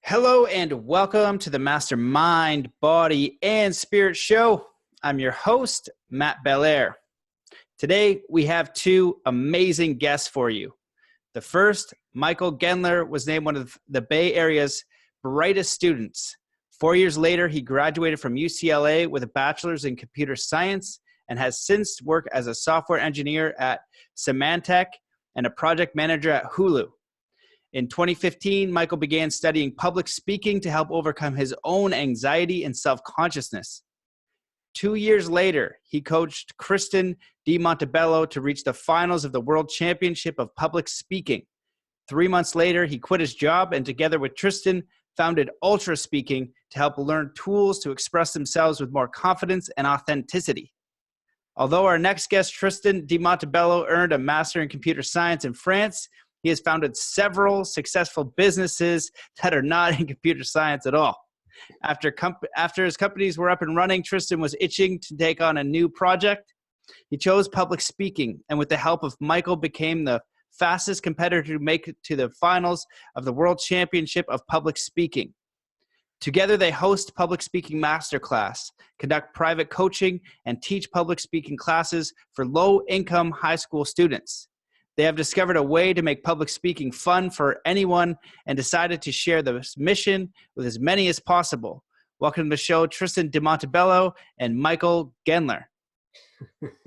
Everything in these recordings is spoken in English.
Hello and welcome to the Mastermind, Body, and Spirit Show. I'm your host, Matt Belair. Today, we have two amazing guests for you. The first, Michael Gendler, was named one of the Bay Area's brightest students. 4 years later, he graduated from UCLA with a bachelor's in computer science and has since worked as a software engineer at Symantec and a project manager at Hulu. In 2015, Michael began studying public speaking to help overcome his own anxiety and self-consciousness. 2 years later, he coached Tristan de Montebello to reach the finals of the World Championship of Public Speaking. 3 months later, he quit his job and together with Tristan, founded UltraSpeaking to help learn tools to express themselves with more confidence and authenticity. Although our next guest, Tristan de Montebello, earned a master in computer science in France, he has founded several successful businesses that are not in computer science at all. After his companies were up and running, Tristan was itching to take on a new project. He chose public speaking, and with the help of Michael, became the fastest competitor to make it to the finals of the World Championship of Public Speaking. Together, they host public speaking masterclass, conduct private coaching, and teach public speaking classes for low-income high school students. They have discovered a way to make public speaking fun for anyone and decided to share this mission with as many as possible. Welcome to the show, Tristan de Montebello and Michael Gendler.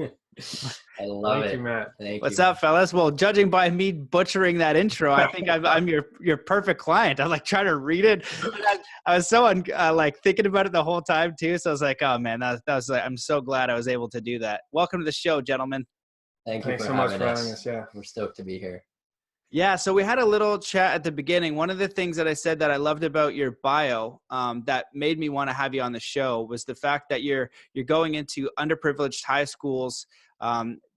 I love it. Thank you, Matt. What's up, fellas? Well, judging by me butchering that intro, I think I'm your perfect client. I'm like trying to read it. I was so thinking about it the whole time too. So I was like, oh man, that was like, I'm so glad I was able to do that. Welcome to the show, gentlemen. Thanks so much for having us. Yeah, we're stoked to be here. Yeah, so we had a little chat at the beginning. One of the things that I said that I loved about your bio that made me want to have you on the show was the fact that you're going into underprivileged high schools,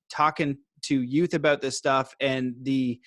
talking to youth about this stuff and the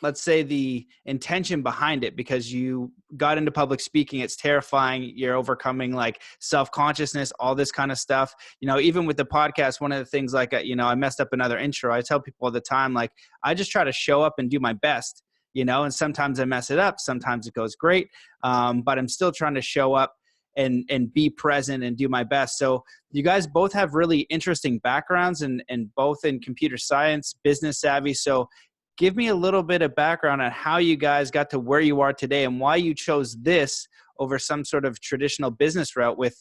let's say the intention behind it, because you got into public speaking. It's terrifying. You're overcoming self-consciousness, all this kind of stuff. Even with the podcast, one of the things I messed up another intro. I tell people all the time, I just try to show up and do my best, and sometimes I mess it up. Sometimes it goes great. But I'm still trying to show up and be present and do my best. So you guys both have really interesting backgrounds and both in computer science, business savvy. So give me a little bit of background on how you guys got to where you are today and why you chose this over some sort of traditional business route with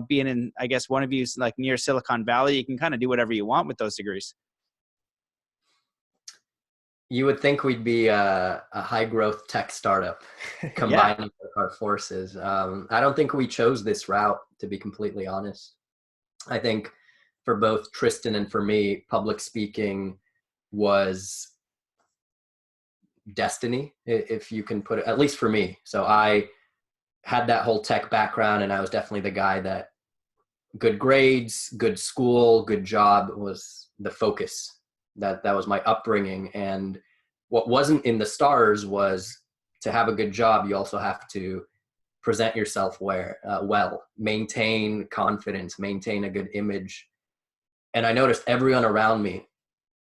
being in, I guess, one of you's near Silicon Valley. You can kind of do whatever you want with those degrees. You would think we'd be a high growth tech startup combining our forces. I don't think we chose this route, to be completely honest. I think for both Tristan and for me, public speaking was destiny, if you can put it, at least for me. So I had that whole tech background, and I was definitely the guy that good grades, good school, good job was the focus. That was my upbringing. And what wasn't in the stars was to have a good job, you also have to present yourself well, maintain confidence, maintain a good image. And I noticed everyone around me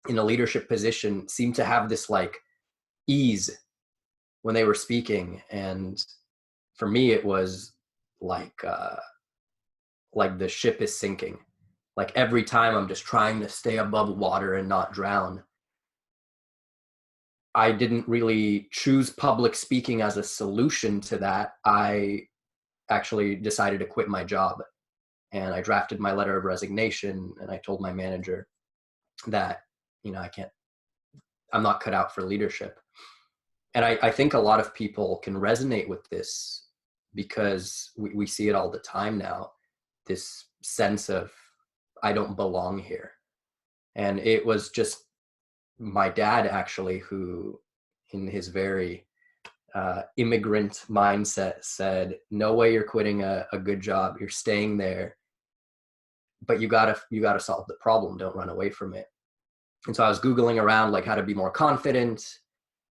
in a leadership position seemed to have this ease when they were speaking. And for me, it was like the ship is sinking. Every time I'm just trying to stay above water and not drown. I didn't really choose public speaking as a solution to that. I actually decided to quit my job, and I drafted my letter of resignation, and I told my manager that, I'm not cut out for leadership. And I think a lot of people can resonate with this because we see it all the time now, this sense of, I don't belong here. And it was just my dad, actually, who in his very immigrant mindset said, no way you're quitting a good job. You're staying there, but you gotta solve the problem. Don't run away from it. And so I was Googling around how to be more confident,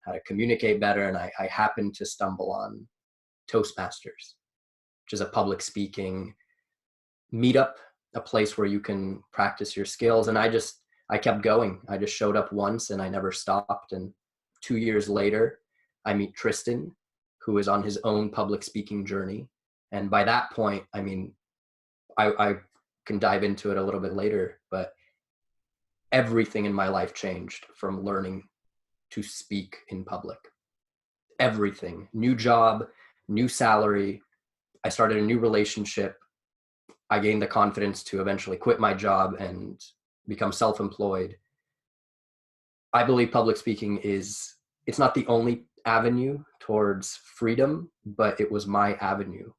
how to communicate better. And I happened to stumble on Toastmasters, which is a public speaking meetup, a place where you can practice your skills. And I kept going. I just showed up once and I never stopped. And 2 years later, I meet Tristan, who is on his own public speaking journey. And by that point, I mean, I can dive into it a little bit later, but everything in my life changed from learning to speak in public. Everything. New job, new salary. I started a new relationship. I gained the confidence to eventually quit my job and become self-employed. I believe public speaking it's not the only avenue towards freedom, but it was my avenue.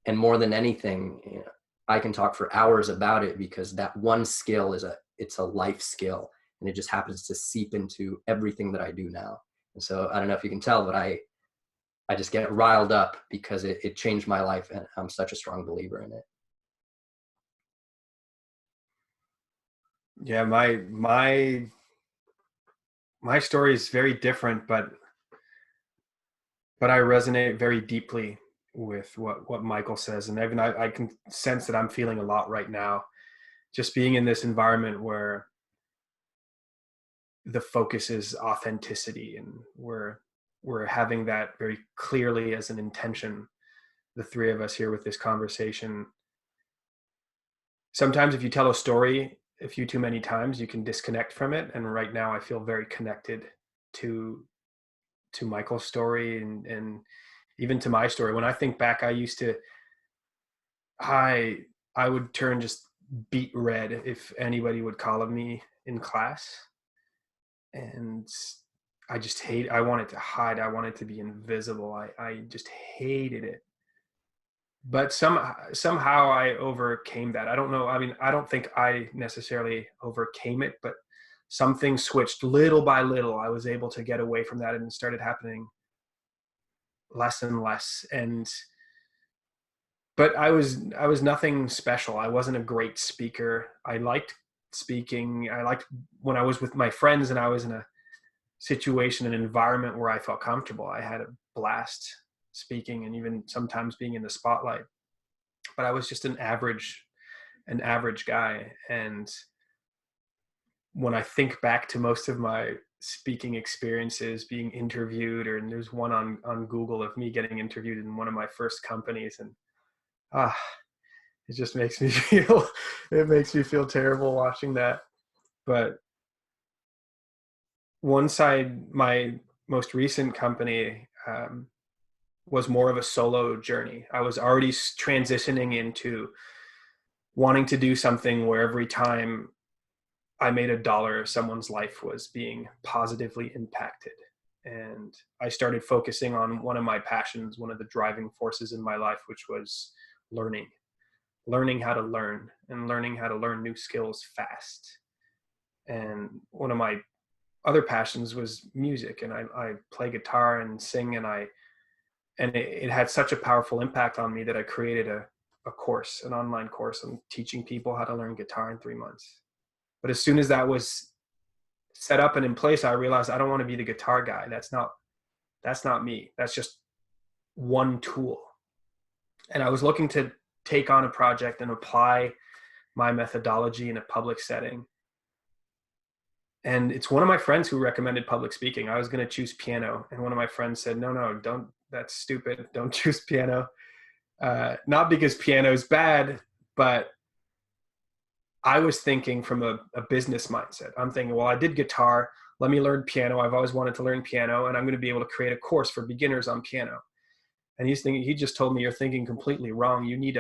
And more than anything, you know, I can talk for hours about it because that one skill it's a life skill, and it just happens to seep into everything that I do now. And so I don't know if you can tell, but I just get riled up because it changed my life, and I'm such a strong believer in it. Yeah, my story is very different, but I resonate very deeply with what Michael says. And even I can sense that I'm feeling a lot right now, just being in this environment where the focus is authenticity, and we're having that very clearly as an intention, the three of us here with this conversation. Sometimes if you tell a story a few too many times, you can disconnect from it. And right now I feel very connected to Michael's story and even to my story. When I think back, I would turn just beet red if anybody would call on me in class. And I wanted to hide. I wanted to be invisible. I just hated it. But somehow I overcame that. I don't know. I mean, I don't think I necessarily overcame it, but something switched little by little. I was able to get away from that, and it started happening less and less. But I was nothing special. I wasn't a great speaker. I liked speaking. I liked when I was with my friends and I was in a situation, an environment where I felt comfortable. I had a blast speaking and even sometimes being in the spotlight. But I was just an average guy. And when I think back to most of my speaking experiences, being interviewed, and there's one on Google of me getting interviewed in one of my first companies, and it just makes me feel terrible watching that. But my most recent company was more of a solo journey. I was already transitioning into wanting to do something where every time I made $1, someone's life was being positively impacted. And I started focusing on one of my passions, one of the driving forces in my life, which was learning how to learn, and learning how to learn new skills fast. And one of my other passions was music, and I play guitar and sing, and it had such a powerful impact on me that I created a course, an online course on teaching people how to learn guitar in 3 months. But as soon as that was set up and in place, I realized I don't want to be the guitar guy. That's not me. That's just one tool. And I was looking to take on a project and apply my methodology in a public setting. And it's one of my friends who recommended public speaking. I was going to choose piano. And one of my friends said, no, don't, that's stupid. Don't choose piano. Not because piano is bad, but I was thinking from a business mindset. I'm thinking, well, I did guitar. Let me learn piano. I've always wanted to learn piano, and I'm going to be able to create a course for beginners on piano. And he just told me, you're thinking completely wrong. You need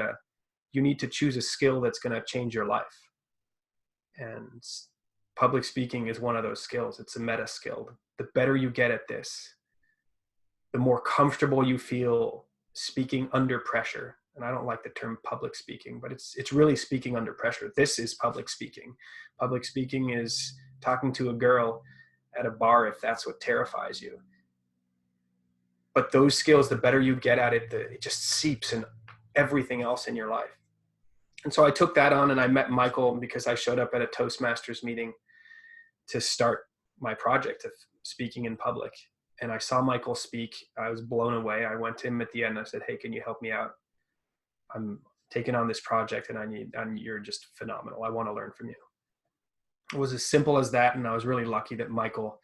to choose a skill that's going to change your life. And public speaking is one of those skills. It's a meta skill. The better you get at this, the more comfortable you feel speaking under pressure. And I don't like the term public speaking, but it's really speaking under pressure. This is public speaking. Public speaking is talking to a girl at a bar if that's what terrifies you. But those skills, the better you get at it, it just seeps in everything else in your life. And so I took that on, and I met Michael because I showed up at a Toastmasters meeting to start my project of speaking in public. And I saw Michael speak. I was blown away. I went to him at the end and I said, hey, can you help me out? I'm taking on this project and you're just phenomenal. I want to learn from you. It was as simple as that. And I was really lucky that Michael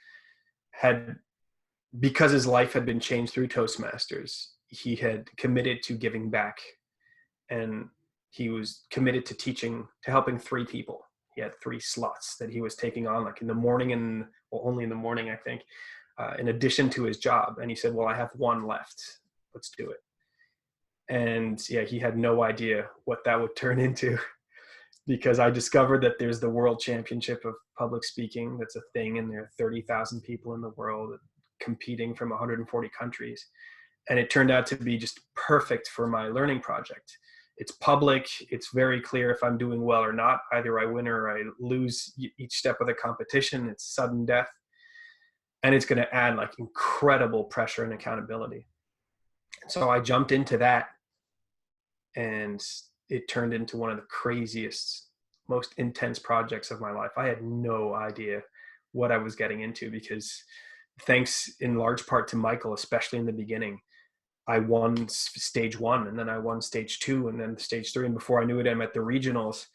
had because his life had been changed through Toastmasters, he had committed to giving back, and he was committed to teaching, to helping 3 people. He had 3 slots that he was taking on, like in the morning and, well, only in the morning, I think, in addition to his job. And he said, well, I have 1 left. Let's do it. And yeah, he had no idea what that would turn into, because I discovered that there's the World Championship of Public Speaking. That's a thing. And there are 30,000 people in the world competing from 140 countries. And it turned out to be just perfect for my learning project. It's public. It's very clear if I'm doing well or not. Either I win or I lose each step of the competition. It's sudden death. And it's going to add like incredible pressure and accountability. And so I jumped into that, and it turned into one of the craziest, most intense projects of my life. I had no idea what I was getting into, because thanks in large part to Michael, especially in the beginning, I won stage 1, and then I won stage 2, and then stage 3. And before I knew it, I'm at the regionals,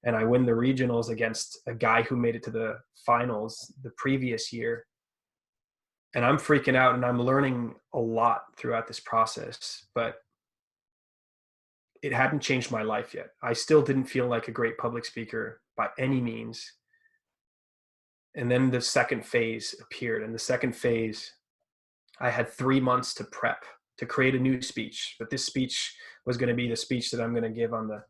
and I win the regionals against a guy who made it to the finals the previous year. And I'm freaking out, and I'm learning a lot throughout this process, but it hadn't changed my life yet. I still didn't feel like a great public speaker by any means. And then the second phase appeared. And the second phase, I had 3 months to prep, to create a new speech. But this speech was going to be the speech that I'm going to give on the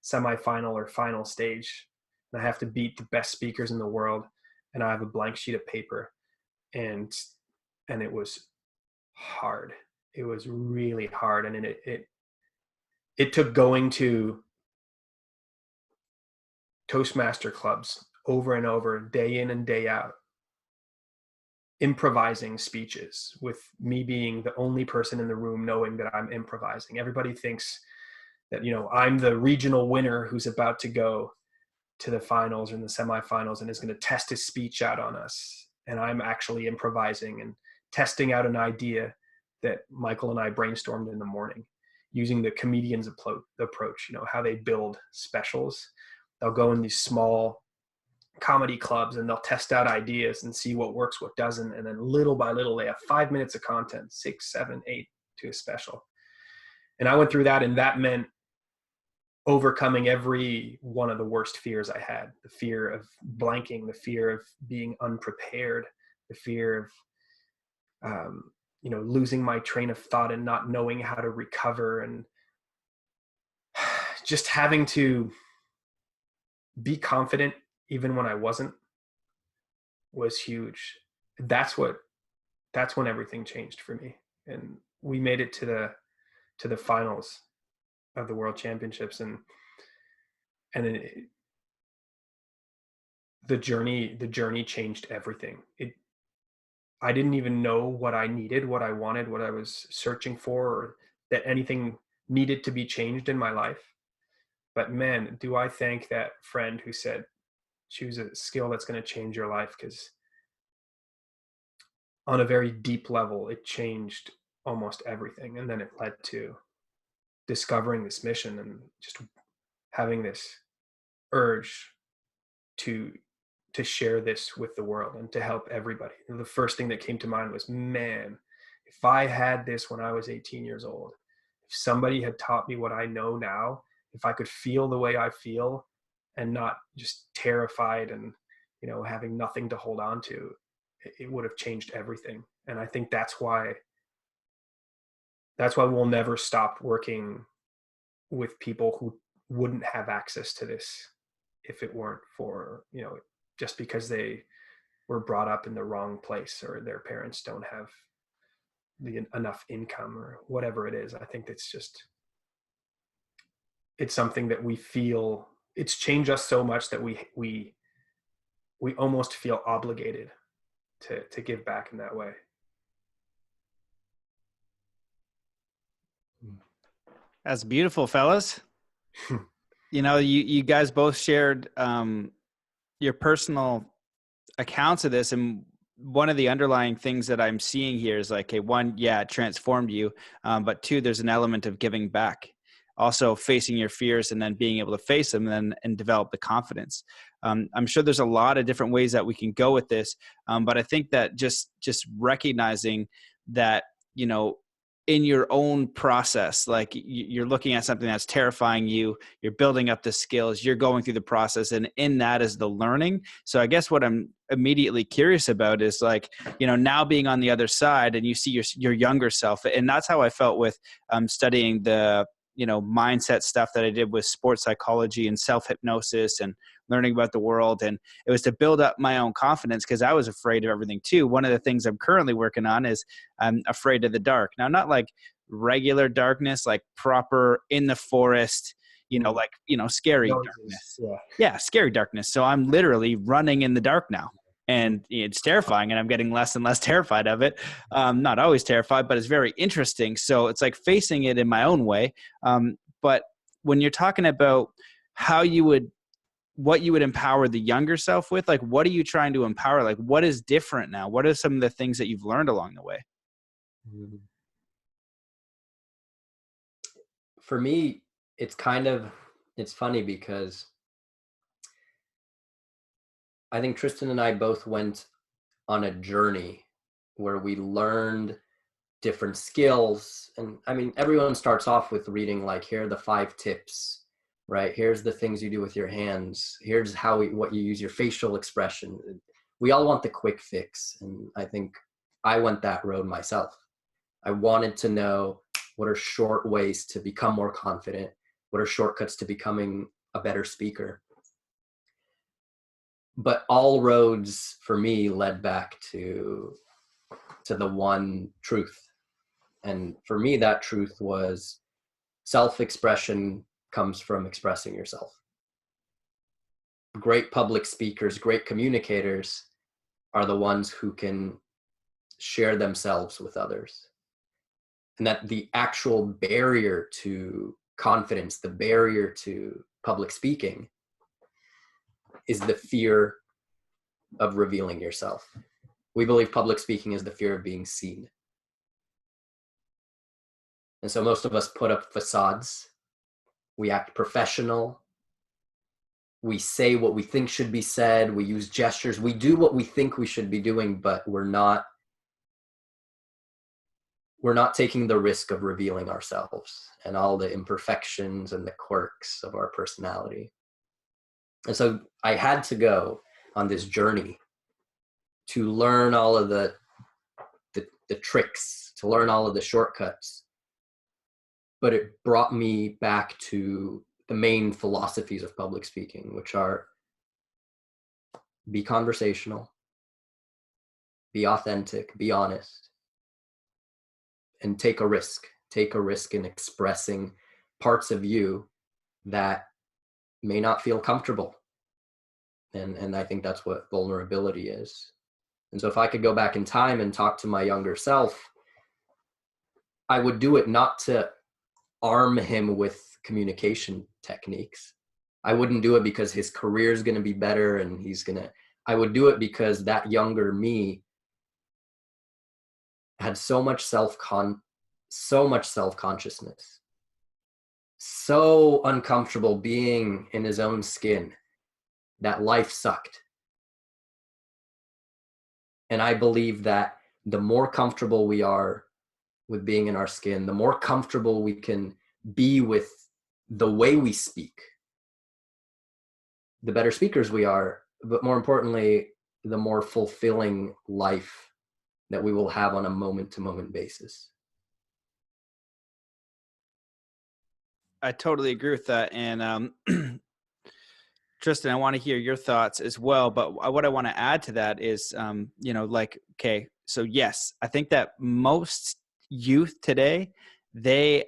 semifinal or final stage. And I have to beat the best speakers in the world. And I have a blank sheet of paper. And it was hard. It was really hard. And it took going to Toastmaster clubs over and over, day in and day out, improvising speeches, with me being the only person in the room knowing that I'm improvising. Everybody thinks that, you know, I'm the regional winner who's about to go to the finals and the semifinals and is going to test his speech out on us. And I'm actually improvising and testing out an idea that Michael and I brainstormed in the morning, using the comedian's approach, you know, how they build specials. They'll go in these small comedy clubs and they'll test out ideas and see what works, what doesn't. And then little by little, they have 5 minutes of content, 6, 7, 8 to a special. And I went through that, and that meant overcoming every one of the worst fears I had: the fear of blanking, the fear of being unprepared, the fear of, losing my train of thought and not knowing how to recover, and just having to be confident even when I wasn't, was huge. That's when everything changed for me. And we made it to the finals of the World Championships, and the journey changed everything. I didn't even know what I needed, what I wanted, what I was searching for, or that anything needed to be changed in my life. But man, do I thank that friend who said, choose a skill that's going to change your life, because on a very deep level, it changed almost everything. And then it led to discovering this mission and just having this urge to share this with the world and to help everybody. And the first thing that came to mind was, man, if I had this when I was 18 years old, if somebody had taught me what I know now, if I could feel the way I feel and not just terrified and, having nothing to hold on to, it would have changed everything. And I think that's why we'll never stop working with people who wouldn't have access to this if it weren't for, just because they were brought up in the wrong place or their parents don't have enough income or whatever it is. I think it's something that we feel, it's changed us so much that we almost feel obligated to give back in that way. That's beautiful, fellas. You guys both shared your personal accounts of this, and one of the underlying things that I'm seeing here is like, okay, one, yeah, it transformed you, but two, there's an element of giving back. also facing your fears and then being able to face them and develop the confidence. I'm sure there's a lot of different ways that we can go with this. But I think that just recognizing that, you know, in your own process, like you're looking at something that's terrifying you, you're building up the skills, you're going through the process, and in that is the learning. So I guess what I'm immediately curious about is, like, you know, now being on the other side and you see your younger self. And that's how I felt with studying the, you know, mindset stuff that I did with sports psychology and self-hypnosis and learning about the world. And it was to build up my own confidence, because I was afraid of everything too. One of the things I'm currently working on is I'm afraid of the dark. Now, not like regular darkness, like proper in the forest, you know, like, you know, scary darkness. Yeah, scary darkness. So I'm literally running in the dark now. And it's terrifying, and I'm getting less and less terrified of it. Not always terrified, but it's very interesting. So it's like facing it in my own way. But when you're talking about what you would empower the younger self with, like, what are you trying to empower? Like, what is different now? What are some of the things that you've learned along the way? For me, it's funny because I think Tristan and I both went on a journey where we learned different skills. And I mean, everyone starts off with reading, like, here are the 5 tips, right? Here's the things you do with your hands. Here's what you use, your facial expression. We all want the quick fix. And I think I went that road myself. I wanted to know, what are short ways to become more confident? What are shortcuts to becoming a better speaker? But all roads for me led back to the one truth. And for me, that truth was self-expression comes from expressing yourself. Great public speakers, great communicators are the ones who can share themselves with others. And that the actual barrier to confidence, the barrier to public speaking, is the fear of revealing yourself. We believe public speaking is the fear of being seen. And so most of us put up facades. We act professional. We say what we think should be said. We use gestures. We do what we think we should be doing, but we're not taking the risk of revealing ourselves and all the imperfections and the quirks of our personality. And so I had to go on this journey to learn all of the tricks, to learn all of the shortcuts. But it brought me back to the main philosophies of public speaking, which are: be conversational, be authentic, be honest, and take a risk. Take a risk in expressing parts of you that may not feel comfortable. And I think that's what vulnerability is. And so if I could go back in time and talk to my younger self, I would do it not to arm him with communication techniques. I wouldn't do it because his career is going to be better and I would do it because that younger me had so much self-consciousness, so uncomfortable being in his own skin that life sucked. And I believe that the more comfortable we are with being in our skin, the more comfortable we can be with the way we speak, the better speakers we are, but more importantly, the more fulfilling life that we will have on a moment-to-moment basis. I totally agree with that. And Tristan, I want to hear your thoughts as well. But what I want to add to that is, you know, like, okay, so yes, I think that most youth today, they,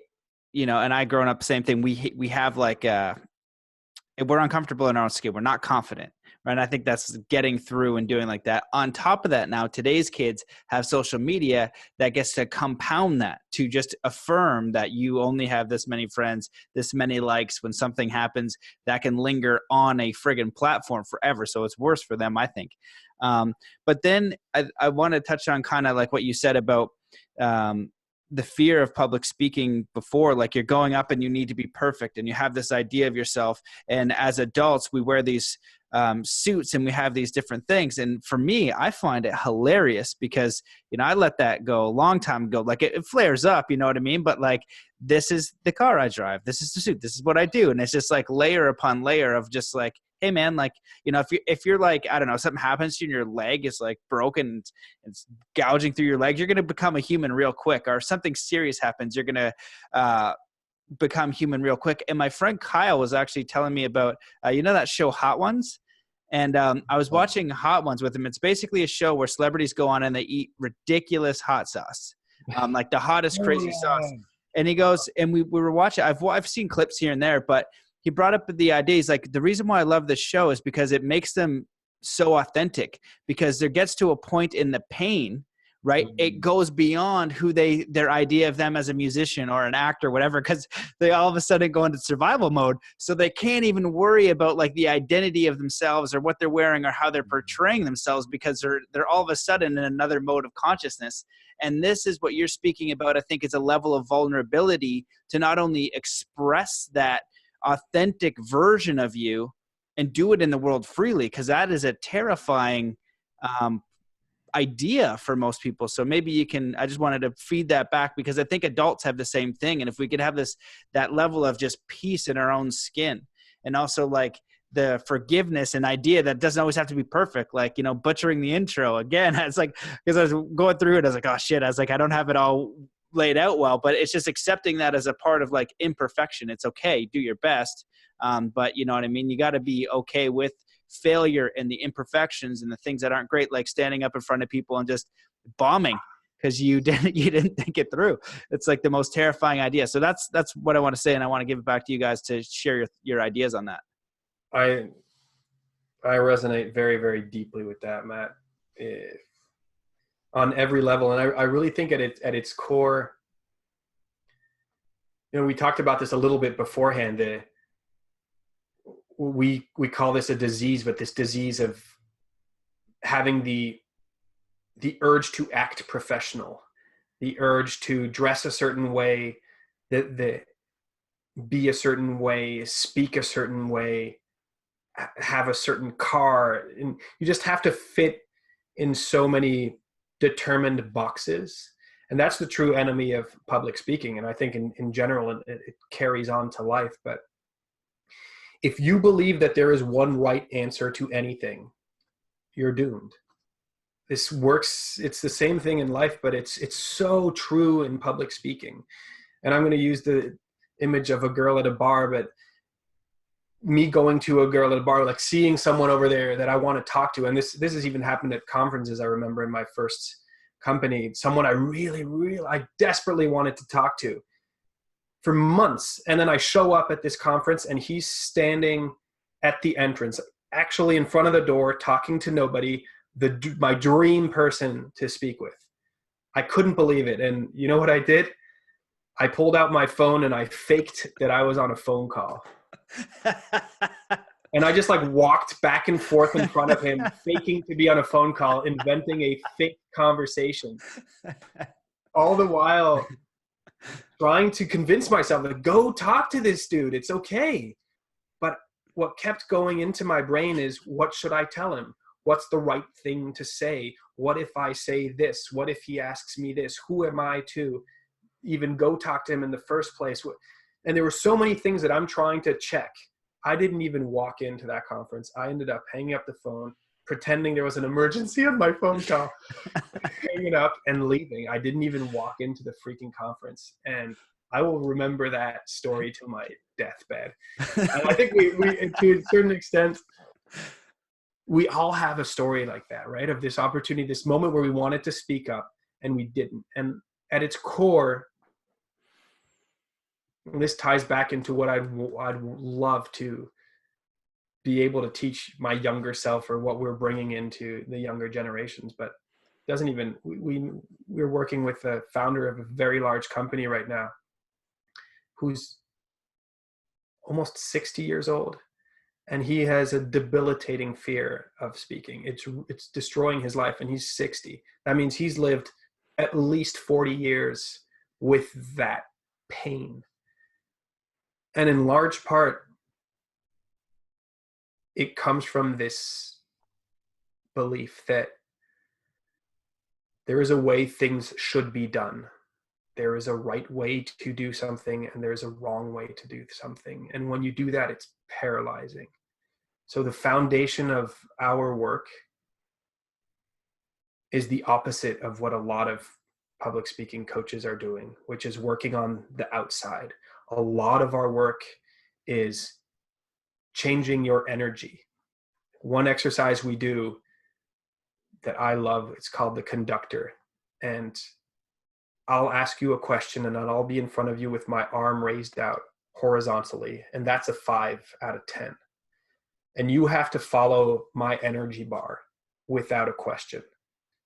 you know, and I growing up, same thing. We have like, we're uncomfortable in our own skin. We're not confident, right? And I think that's getting through and doing like that. On top of that, now today's kids have social media that gets to compound that, to just affirm that you only have this many friends, this many likes. When something happens, that can linger on a friggin' platform forever. So it's worse for them, I think. But then I want to touch on kind of like what you said about the fear of public speaking before, like you're going up and you need to be perfect and you have this idea of yourself. And as adults, we wear these suits and we have these different things. And for me, I find it hilarious because, you know, I let that go a long time ago. Like it flares up, you know what I mean? But like, this is the car I drive. This is the suit. This is what I do. And it's just like layer upon layer of just like, hey man, like, you know, if you're like, I don't know, something happens to you and your leg is like broken, it's gouging through your leg, you're going to become a human real quick. Or something serious happens, you're going to become human real quick. And my friend Kyle was actually telling me about, you know, that show Hot Ones? And I was watching Hot Ones with him. It's basically a show where celebrities go on and they eat ridiculous hot sauce, like the hottest, crazy sauce. And he goes, and we were watching, I've seen clips here and there, but he brought up the idea. He's like, the reason why I love this show is because it makes them so authentic, because there gets to a point in the pain, right? It goes beyond their idea of them as a musician or an actor, whatever, because they all of a sudden go into survival mode. So they can't even worry about like the identity of themselves or what they're wearing or how they're portraying themselves, because they're all of a sudden in another mode of consciousness. And this is what you're speaking about. I think it's a level of vulnerability to not only express that authentic version of you and do it in the world freely, because that is a terrifying idea for most people. So maybe I just wanted to feed that back, because I think adults have the same thing. And if we could have that level of just peace in our own skin, and also like the forgiveness and idea that doesn't always have to be perfect, like, you know, butchering the intro again. It's like, because I was going through it, I was like, oh shit, I was like, I don't have it all laid out well, but it's just accepting that as a part of like imperfection. It's okay, do your best, but you know what I mean, you got to be okay with failure and the imperfections and the things that aren't great, like standing up in front of people and just bombing because you didn't think it through. It's like the most terrifying idea. So that's what I want to say, and I want to give it back to you guys to share your ideas on that. I resonate very, very deeply with that, Matt, on every level. And I really think at its core, you know, we talked about this a little bit beforehand, we call this a disease, but this disease of having the urge to act professional, the urge to dress a certain way, be a certain way, speak a certain way, have a certain car, and you just have to fit in so many determined boxes. And that's the true enemy of public speaking. And I think in general, it carries on to life. But if you believe that there is one right answer to anything, you're doomed. This works. It's the same thing in life, but it's so true in public speaking. And I'm going to use the image of a girl at a bar, but me going to a girl at a bar, like seeing someone over there that I want to talk to. And this has even happened at conferences. I remember in my first company, someone I desperately wanted to talk to for months. And then I show up at this conference and he's standing at the entrance, actually in front of the door, talking to nobody, my dream person to speak with. I couldn't believe it. And you know what I did? I pulled out my phone and I faked that I was on a phone call. And I just like walked back and forth in front of him, faking to be on a phone call, inventing a fake conversation. All the while trying to convince myself that go talk to this dude. It's okay. But what kept going into my brain is, what should I tell him? What's the right thing to say? What if I say this? What if he asks me this? Who am I to even go talk to him in the first place? And there were so many things that I'm trying to check. I didn't even walk into that conference. I ended up hanging up the phone, pretending there was an emergency on my phone call, hanging up and leaving. I didn't even walk into the freaking conference. And I will remember that story till my deathbed. And I think we to a certain extent, we all have a story like that, right? Of this opportunity, this moment where we wanted to speak up and we didn't. And at its core, and this ties back into what I'd love to be able to teach my younger self, or what we're bringing into the younger generations. But doesn't even, we're working with the founder of a very large company right now who's almost 60 years old. And he has a debilitating fear of speaking. It's destroying his life, and he's 60. That means he's lived at least 40 years with that pain. And in large part, it comes from this belief that there is a way things should be done. There is a right way to do something, and there's a wrong way to do something. And when you do that, it's paralyzing. So the foundation of our work is the opposite of what a lot of public speaking coaches are doing, which is working on the outside. A lot of our work is changing your energy. One exercise we do that I love, it's called the conductor. And I'll ask you a question, and then I'll be in front of you with my arm raised out horizontally. And that's a 5 out of 10. And you have to follow my energy bar without a question.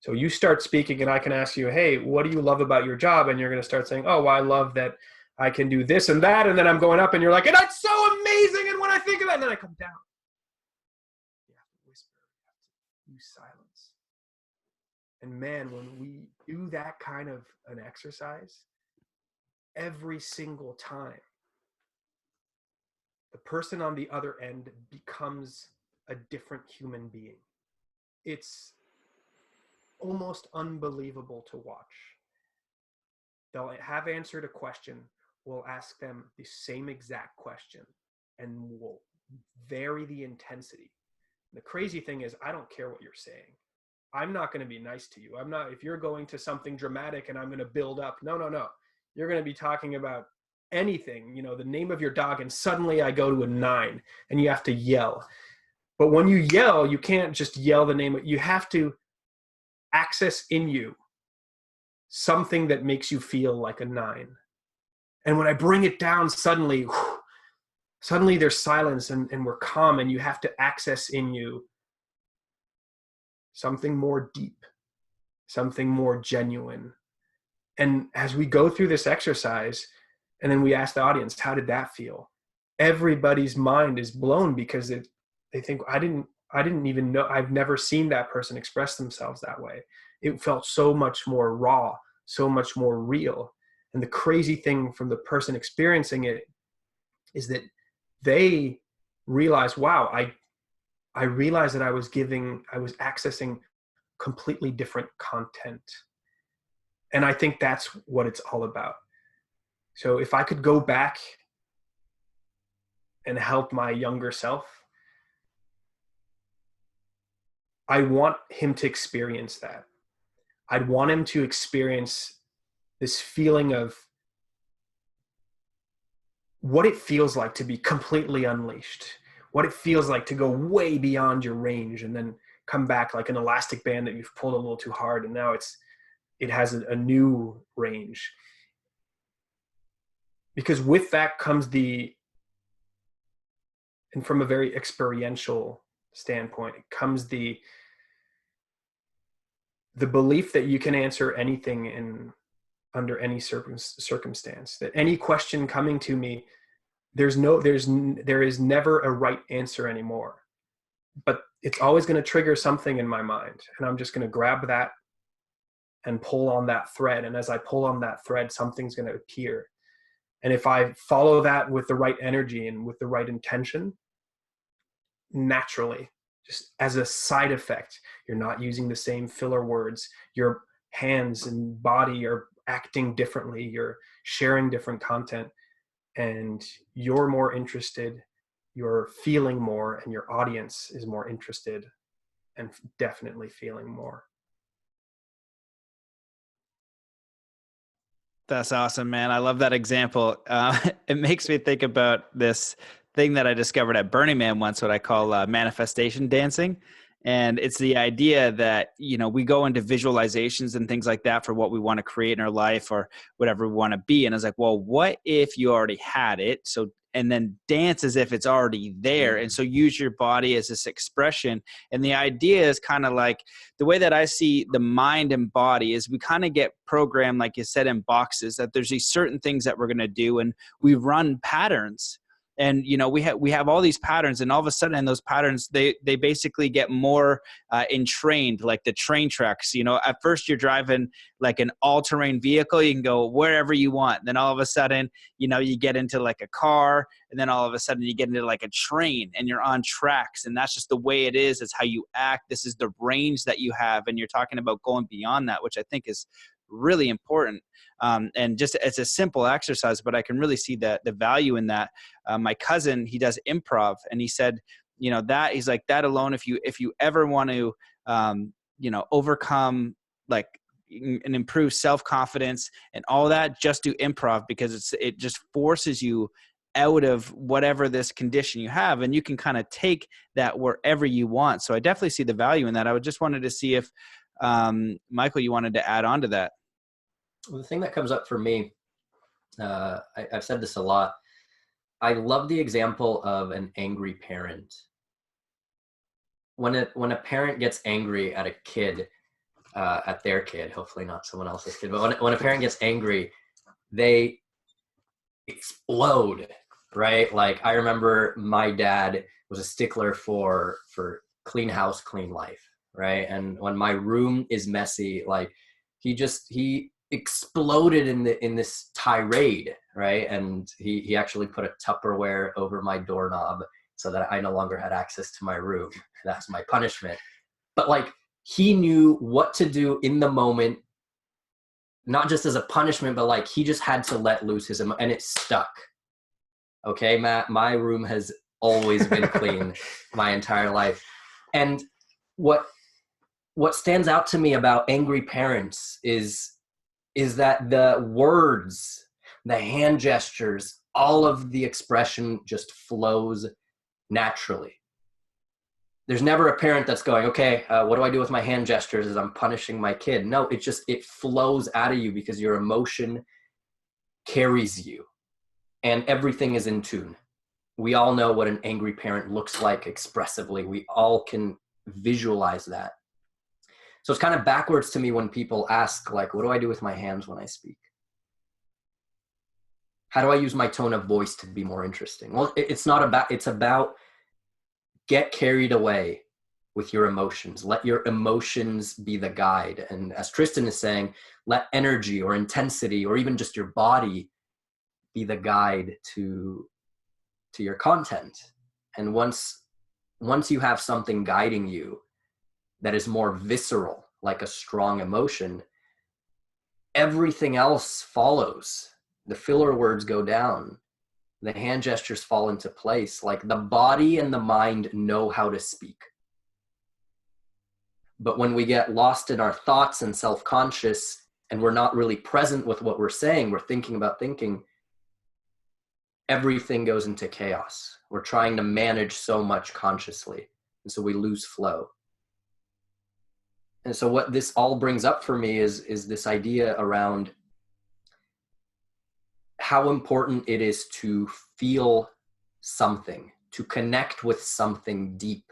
So you start speaking and I can ask you, hey, what do you love about your job? And you're going to start saying, oh, well, I love that I can do this and that. And then I'm going up and you're like, and that's so amazing. And when I think of that, and then I come down. You have to whisper, you have to use silence. And man, when we do that kind of an exercise, every single time, the person on the other end becomes a different human being. It's almost unbelievable to watch. They'll have answered a question. We'll ask them the same exact question, and we'll vary the intensity. The crazy thing is, I don't care what you're saying. I'm not going to be nice to you. I'm not, if you're going to something dramatic and I'm going to build up, no. You're going to be talking about anything, the name of your dog, and suddenly I go to a 9 and you have to yell. But when you yell, you can't just yell the name. You have to access in you something that makes you feel like a 9. And when I bring it down, suddenly there's silence and we're calm, and you have to access in you something more deep, something more genuine. And as we go through this exercise, and then we ask the audience, how did that feel? Everybody's mind is blown because they think, I didn't even know, I've never seen that person express themselves that way. It felt so much more raw, so much more real. And the crazy thing from the person experiencing it is that they realize, wow, I realized that I was accessing completely different content. And I think that's what it's all about. So if I could go back and help my younger self, I want him to experience that. I'd want him to experience this feeling of what it feels like to be completely unleashed, what it feels like to go way beyond your range and then come back like an elastic band that you've pulled a little too hard, and now it has a new range. Because with that comes and from a very experiential standpoint, it comes the belief that you can answer anything under any circumstance, that any question coming to me, there is never a right answer anymore, but it's always going to trigger something in my mind. And I'm just going to grab that and pull on that thread. And as I pull on that thread, something's going to appear. And if I follow that with the right energy and with the right intention, naturally, just as a side effect, you're not using the same filler words. Your hands and body are acting differently. You're sharing different content, and you're more interested, you're feeling more, and your audience is more interested and definitely feeling more. That's awesome, man. I love that example. It makes me think about this thing that I discovered at Burning Man once, what I call manifestation dancing. And it's the idea that, we go into visualizations and things like that for what we want to create in our life or whatever we want to be. And I was like, well, what if you already had it? So, and then dance as if it's already there. And so use your body as this expression. And the idea is kind of like the way that I see the mind and body is we kind of get programmed, like you said, in boxes, that there's these certain things that we're going to do. And we run patterns. And, you know, we have all these patterns, and all of a sudden those patterns, they basically get more entrained, like the train tracks. You know, at first you're driving like an all-terrain vehicle, you can go wherever you want. Then all of a sudden, you know, you get into like a car, and then all of a sudden you get into like a train, and you're on tracks. And that's just the way it is. It's how you act. This is the range that you have. And you're talking about going beyond that, which I think is really important. And just it's a simple exercise, but I can really see the value in that. My cousin, he does improv, and he said, you know, that he's like, that alone, if you ever want to, you know, overcome like and improve self-confidence and all that, just do improv, because it just forces you out of whatever this condition you have, and you can kind of take that wherever you want. So I definitely see the value in that. I would just wanted to see if Michael, you wanted to add on to that. Well, the thing that comes up for me, I've said this a lot. I love the example of an angry parent. When a parent gets angry at a kid, at their kid, hopefully not someone else's kid, but when a parent gets angry, they explode, right? Like, I remember my dad was a stickler for clean house, clean life, right? And when my room is messy, like he exploded in this tirade, right? And he actually put a Tupperware over my doorknob so that I no longer had access to my room. That's my punishment. But like, he knew what to do in the moment, not just as a punishment, but like he just had to let loose his and it stuck. Okay, Matt, my room has always been clean my entire life. And what stands out to me about angry parents is that the words, the hand gestures, all of the expression just flows naturally. There's never a parent that's going, okay, what do I do with my hand gestures as I'm punishing my kid? No, it flows out of you because your emotion carries you and everything is in tune. We all know what an angry parent looks like expressively. We all can visualize that. So it's kind of backwards to me when people ask, like, what do I do with my hands when I speak? How do I use my tone of voice to be more interesting? Well, it's about get carried away with your emotions. Let your emotions be the guide. And as Tristan is saying, let energy or intensity or even just your body be the guide to your content. And once you have something guiding you that is more visceral, like a strong emotion, everything else follows. The filler words go down. The hand gestures fall into place. Like, the body and the mind know how to speak. But when we get lost in our thoughts and self-conscious and we're not really present with what we're saying, we're thinking about thinking, everything goes into chaos. We're trying to manage so much consciously. And so we lose flow. And so what this all brings up for me is this idea around how important it is to feel something, to connect with something deep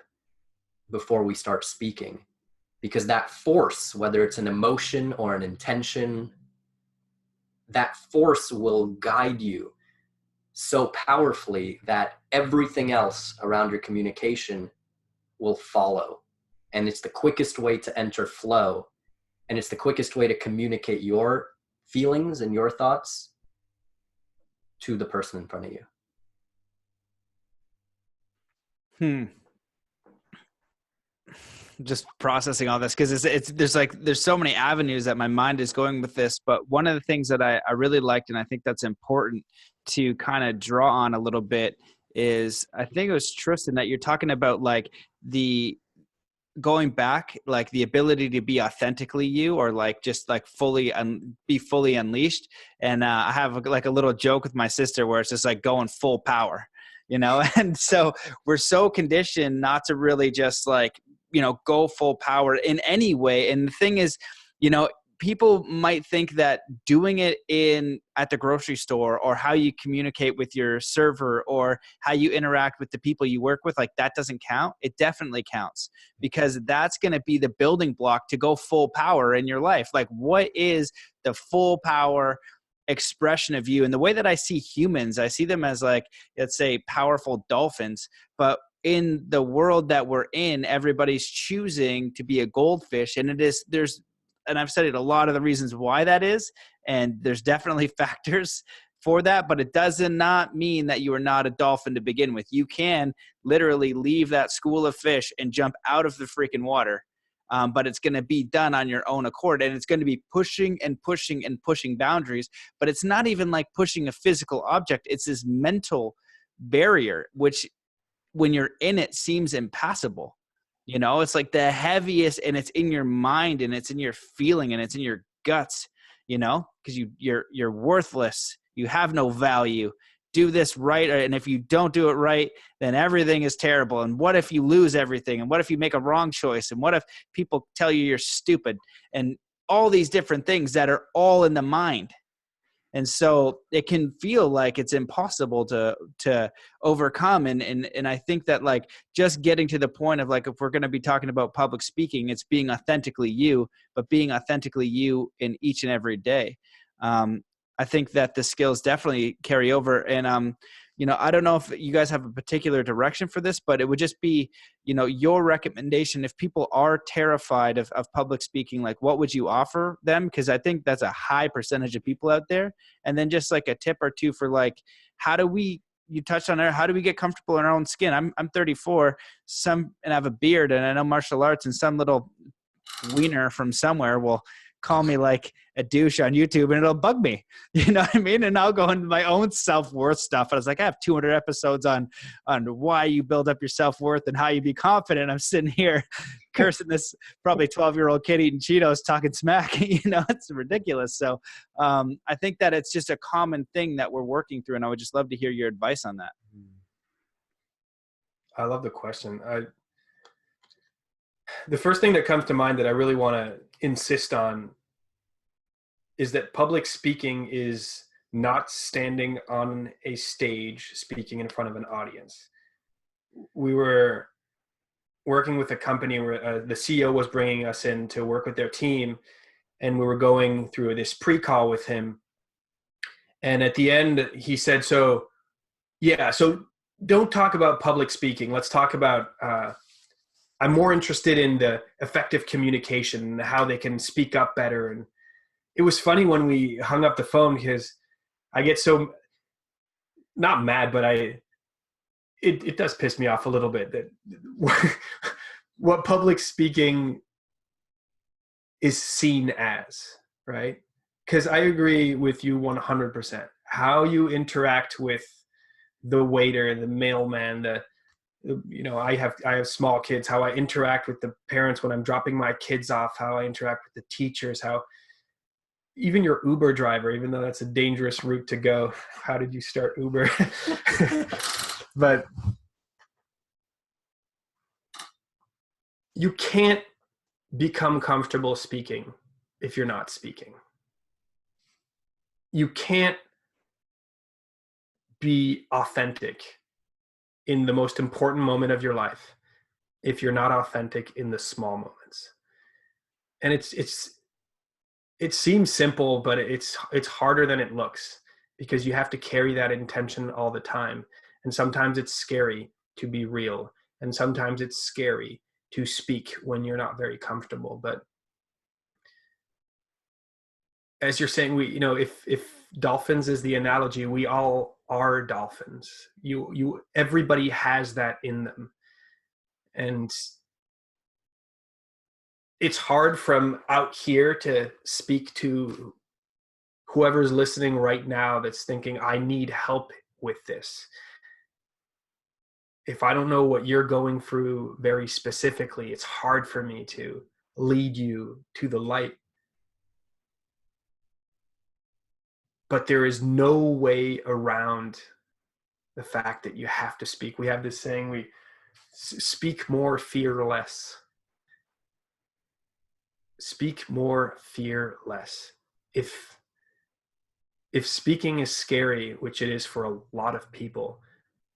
before we start speaking. Because that force, whether it's an emotion or an intention, that force will guide you so powerfully that everything else around your communication will follow. And it's the quickest way to enter flow. And it's the quickest way to communicate your feelings and your thoughts to the person in front of you. Just processing all this, because there's so many avenues that my mind is going with this. But one of the things that I really liked, and I think that's important to kind of draw on a little bit, is I think it was Tristan that you're talking about, like the going back, like the ability to be authentically you, or like just like be fully unleashed. And I have like a little joke with my sister where it's just like going full power, you know. And so we're so conditioned not to really just like, you know, go full power in any way. And the thing is, you know, people might think that doing it at the grocery store, or how you communicate with your server, or how you interact with the people you work with, like that doesn't count. It definitely counts, because that's going to be the building block to go full power in your life. Like, what is the full power expression of you. And the way that I see humans, I see them as like, let's say, powerful dolphins, but in the world that we're in, everybody's choosing to be a goldfish. And and I've studied a lot of the reasons why that is. And there's definitely factors for that, but it does not mean that you are not a dolphin to begin with. You can literally leave that school of fish and jump out of the freaking water. But it's going to be done on your own accord, and it's going to be pushing and pushing and pushing boundaries. But it's not even like pushing a physical object. It's this mental barrier, which when you're in it seems impassable. It's like the heaviest, and it's in your mind, and it's in your feeling, and it's in your guts, because you're worthless. You have no value. Do this right, and if you don't do it right, then everything is terrible. And what if you lose everything? And what if you make a wrong choice? And what if people tell you you're stupid? And all these different things that are all in the mind. And so it can feel like it's impossible to overcome. And I think that like just getting to the point of like, if we're going to be talking about public speaking, it's being authentically you, but being authentically you in each and every day. I think that the skills definitely carry over. And, I don't know if you guys have a particular direction for this, but it would just be, your recommendation. If people are terrified of public speaking, like what would you offer them? Because I think that's a high percentage of people out there. And then just like a tip or two for like, you touched on there, how do we get comfortable in our own skin? I'm 34, and I have a beard, and I know martial arts, and some little wiener from somewhere will call me like a douche on YouTube, and it'll bug me. You know what I mean? And I'll go into my own self-worth stuff. And I was like, I have 200 episodes on why you build up your self-worth and how you be confident. I'm sitting here cursing this probably 12-year-old kid eating Cheetos, talking smack. It's ridiculous. So I think that it's just a common thing that we're working through. And I would just love to hear your advice on that. I love the question. The first thing that comes to mind that I really want to insist on is that public speaking is not standing on a stage speaking in front of an audience. We were working with a company where the CEO was bringing us in to work with their team, and we were going through this pre-call with him. And at the end, he said, so don't talk about public speaking. Let's talk about I'm more interested in the effective communication and how they can speak up better. And it was funny when we hung up the phone, because I get so not mad, but it does piss me off a little bit that what public speaking is seen as, right? Because I agree with you 100%. How you interact with the waiter, the mailman, I have small kids, how I interact with the parents when I'm dropping my kids off, how I interact with the teachers, how even your Uber driver, even though that's a dangerous route to go. How did you start Uber? But you can't become comfortable speaking if you're not speaking. You can't be authentic in the most important moment of your life if you're not authentic in the small moments. And it seems simple, but it's harder than it looks, because you have to carry that intention all the time. And sometimes it's scary to be real, and sometimes it's scary to speak when you're not very comfortable. But as you're saying, if dolphins is the analogy, we all are dolphins. Everybody has that in them. And it's hard from out here to speak to whoever's listening right now that's thinking, I need help with this. If I don't know what you're going through very specifically, it's hard for me to lead you to the light. But there is no way around the fact that you have to speak. We have this saying, we speak more, fear less. Speak more, fear less. If speaking is scary, which it is for a lot of people,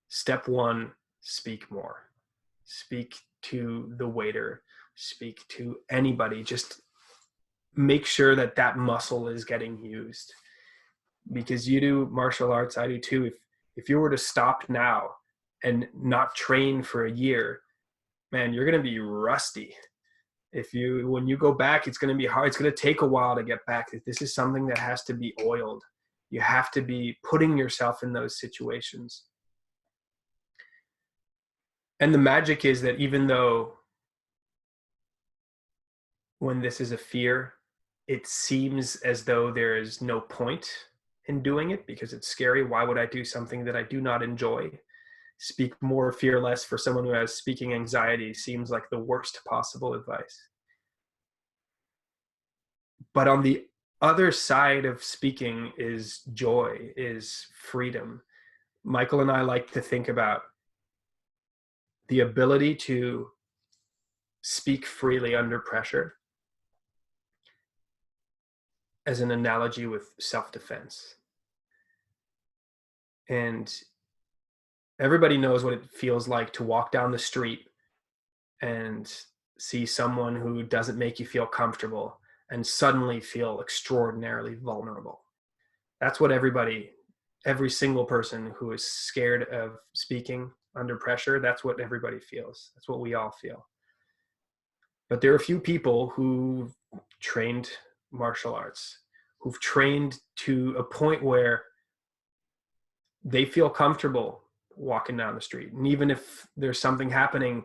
step one, speak more. Speak to the waiter, speak to anybody. Just make sure that muscle is getting used. because you do martial arts, I do too. If you were to stop now and not train for a year, man, you're going to be rusty. When you go back, it's going to be hard. It's going to take a while to get back. This is something that has to be oiled. You have to be putting yourself in those situations. And the magic is that even though when this is a fear, it seems as though there is no point in doing it because it's scary. Why would I do something that I do not enjoy? Speak more, fear less for someone who has speaking anxiety seems like the worst possible advice. But on the other side of speaking is joy, is freedom. Michael and I like to think about the ability to speak freely under pressure as an analogy with self-defense. And everybody knows what it feels like to walk down the street and see someone who doesn't make you feel comfortable and suddenly feel extraordinarily vulnerable. That's what every single person who is scared of speaking under pressure, that's what everybody feels. That's what we all feel. But there are a few people who've trained martial arts, who've trained to a point where they feel comfortable walking down the street. And even if there's something happening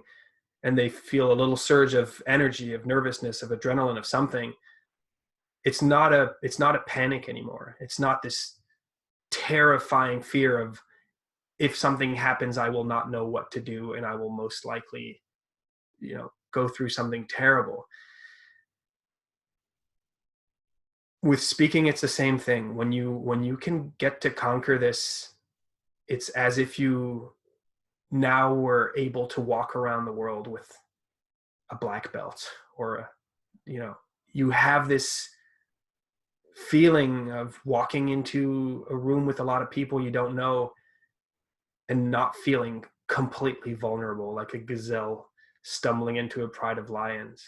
and they feel a little surge of energy, of nervousness, of adrenaline, of something, it's not a panic anymore. It's not this terrifying fear of, if something happens, I will not know what to do and I will most likely, go through something terrible. With speaking, it's the same thing. When you can get to conquer this, it's as if you now were able to walk around the world with a black belt, or you have this feeling of walking into a room with a lot of people you don't know and not feeling completely vulnerable, like a gazelle stumbling into a pride of lions.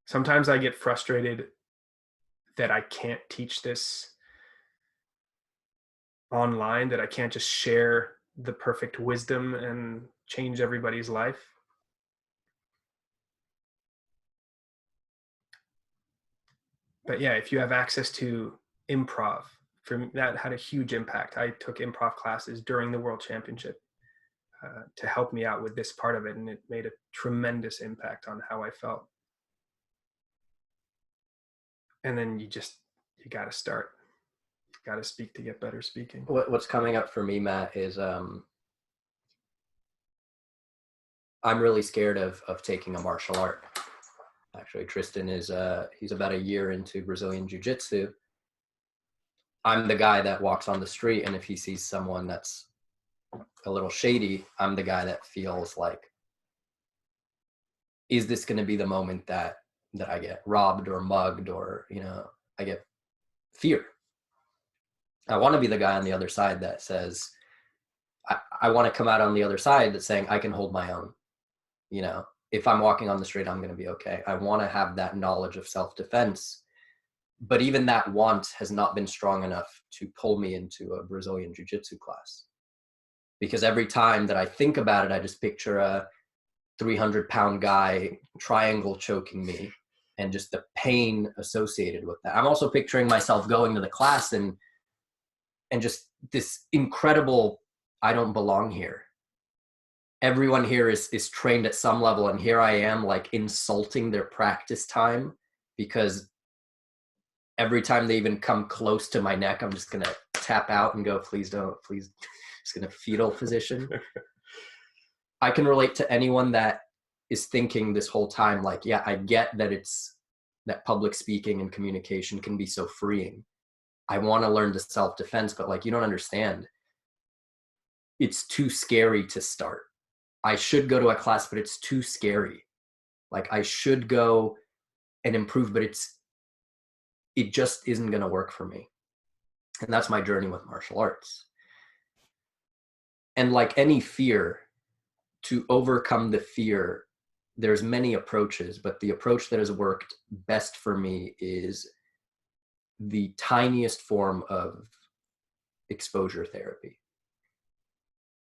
Sometimes I get frustrated that I can't teach this online, that I can't just share the perfect wisdom and change everybody's life. But yeah, if you have access to improv, for me, that had a huge impact. I took improv classes during the World Championship to help me out with this part of it, and it made a tremendous impact on how I felt. And then you got to start. You got to speak to get better speaking. What's coming up for me, Matt, is I'm really scared of taking a martial art. Actually, Tristan is he's about a year into Brazilian Jiu-Jitsu. I'm the guy that walks on the street, and if he sees someone that's a little shady, I'm the guy that feels like, is this going to be the moment that I get robbed or mugged, or I get fear? I want to be the guy on the other side that says, I want to come out on the other side that's saying, I can hold my own. If I'm walking on the street, I'm going to be okay. I want to have that knowledge of self-defense. But even that want has not been strong enough to pull me into a Brazilian Jiu-Jitsu class. Because every time that I think about it, I just picture a 300-pound guy triangle choking me and just the pain associated with that. I'm also picturing myself going to the class and just this incredible, I don't belong here. Everyone here is trained at some level, and here I am, like, insulting their practice time, because every time they even come close to my neck, I'm just gonna tap out and go, please don't, please. Just gonna fetal position. I can relate to anyone that is thinking this whole time, like, yeah, I get that public speaking and communication can be so freeing. I want to learn the self-defense, but like, you don't understand. It's too scary to start. I should go to a class, but it's too scary. Like, I should go and improve, but it just isn't going to work for me. And that's my journey with martial arts. And like any fear, to overcome the fear there's many approaches, but the approach that has worked best for me is the tiniest form of exposure therapy.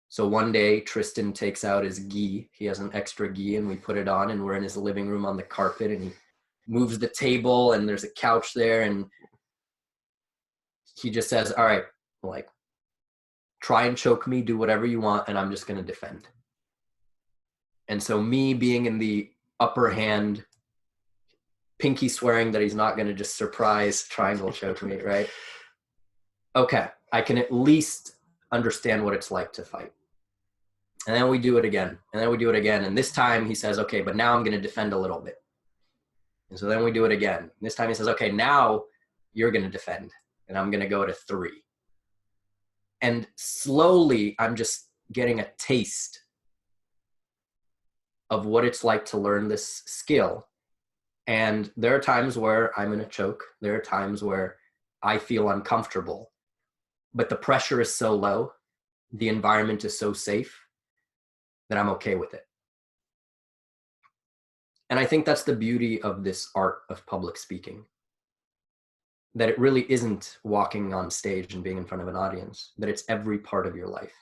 So one day Tristan takes out his gi. He has an extra gi and we put it on, and we're in his living room on the carpet, and he moves the table and there's a couch there, and he just says, all right, like, try and choke me, do whatever you want, and I'm just going to defend. And so me being in the upper hand, pinky swearing that he's not going to just surprise triangle choke me, right? Okay, I can at least understand what it's like to fight. And then we do it again, and then we do it again. And this time he says, okay, but now I'm going to defend a little bit. And so then we do it again. And this time he says, okay, now you're going to defend, and I'm going to go to 3. And slowly I'm just getting a taste of what it's like to learn this skill. And there are times where I'm in a choke. There are times where I feel uncomfortable, but the pressure is so low, the environment is so safe, that I'm okay with it. And I think that's the beauty of this art of public speaking, that it really isn't walking on stage and being in front of an audience, that it's every part of your life.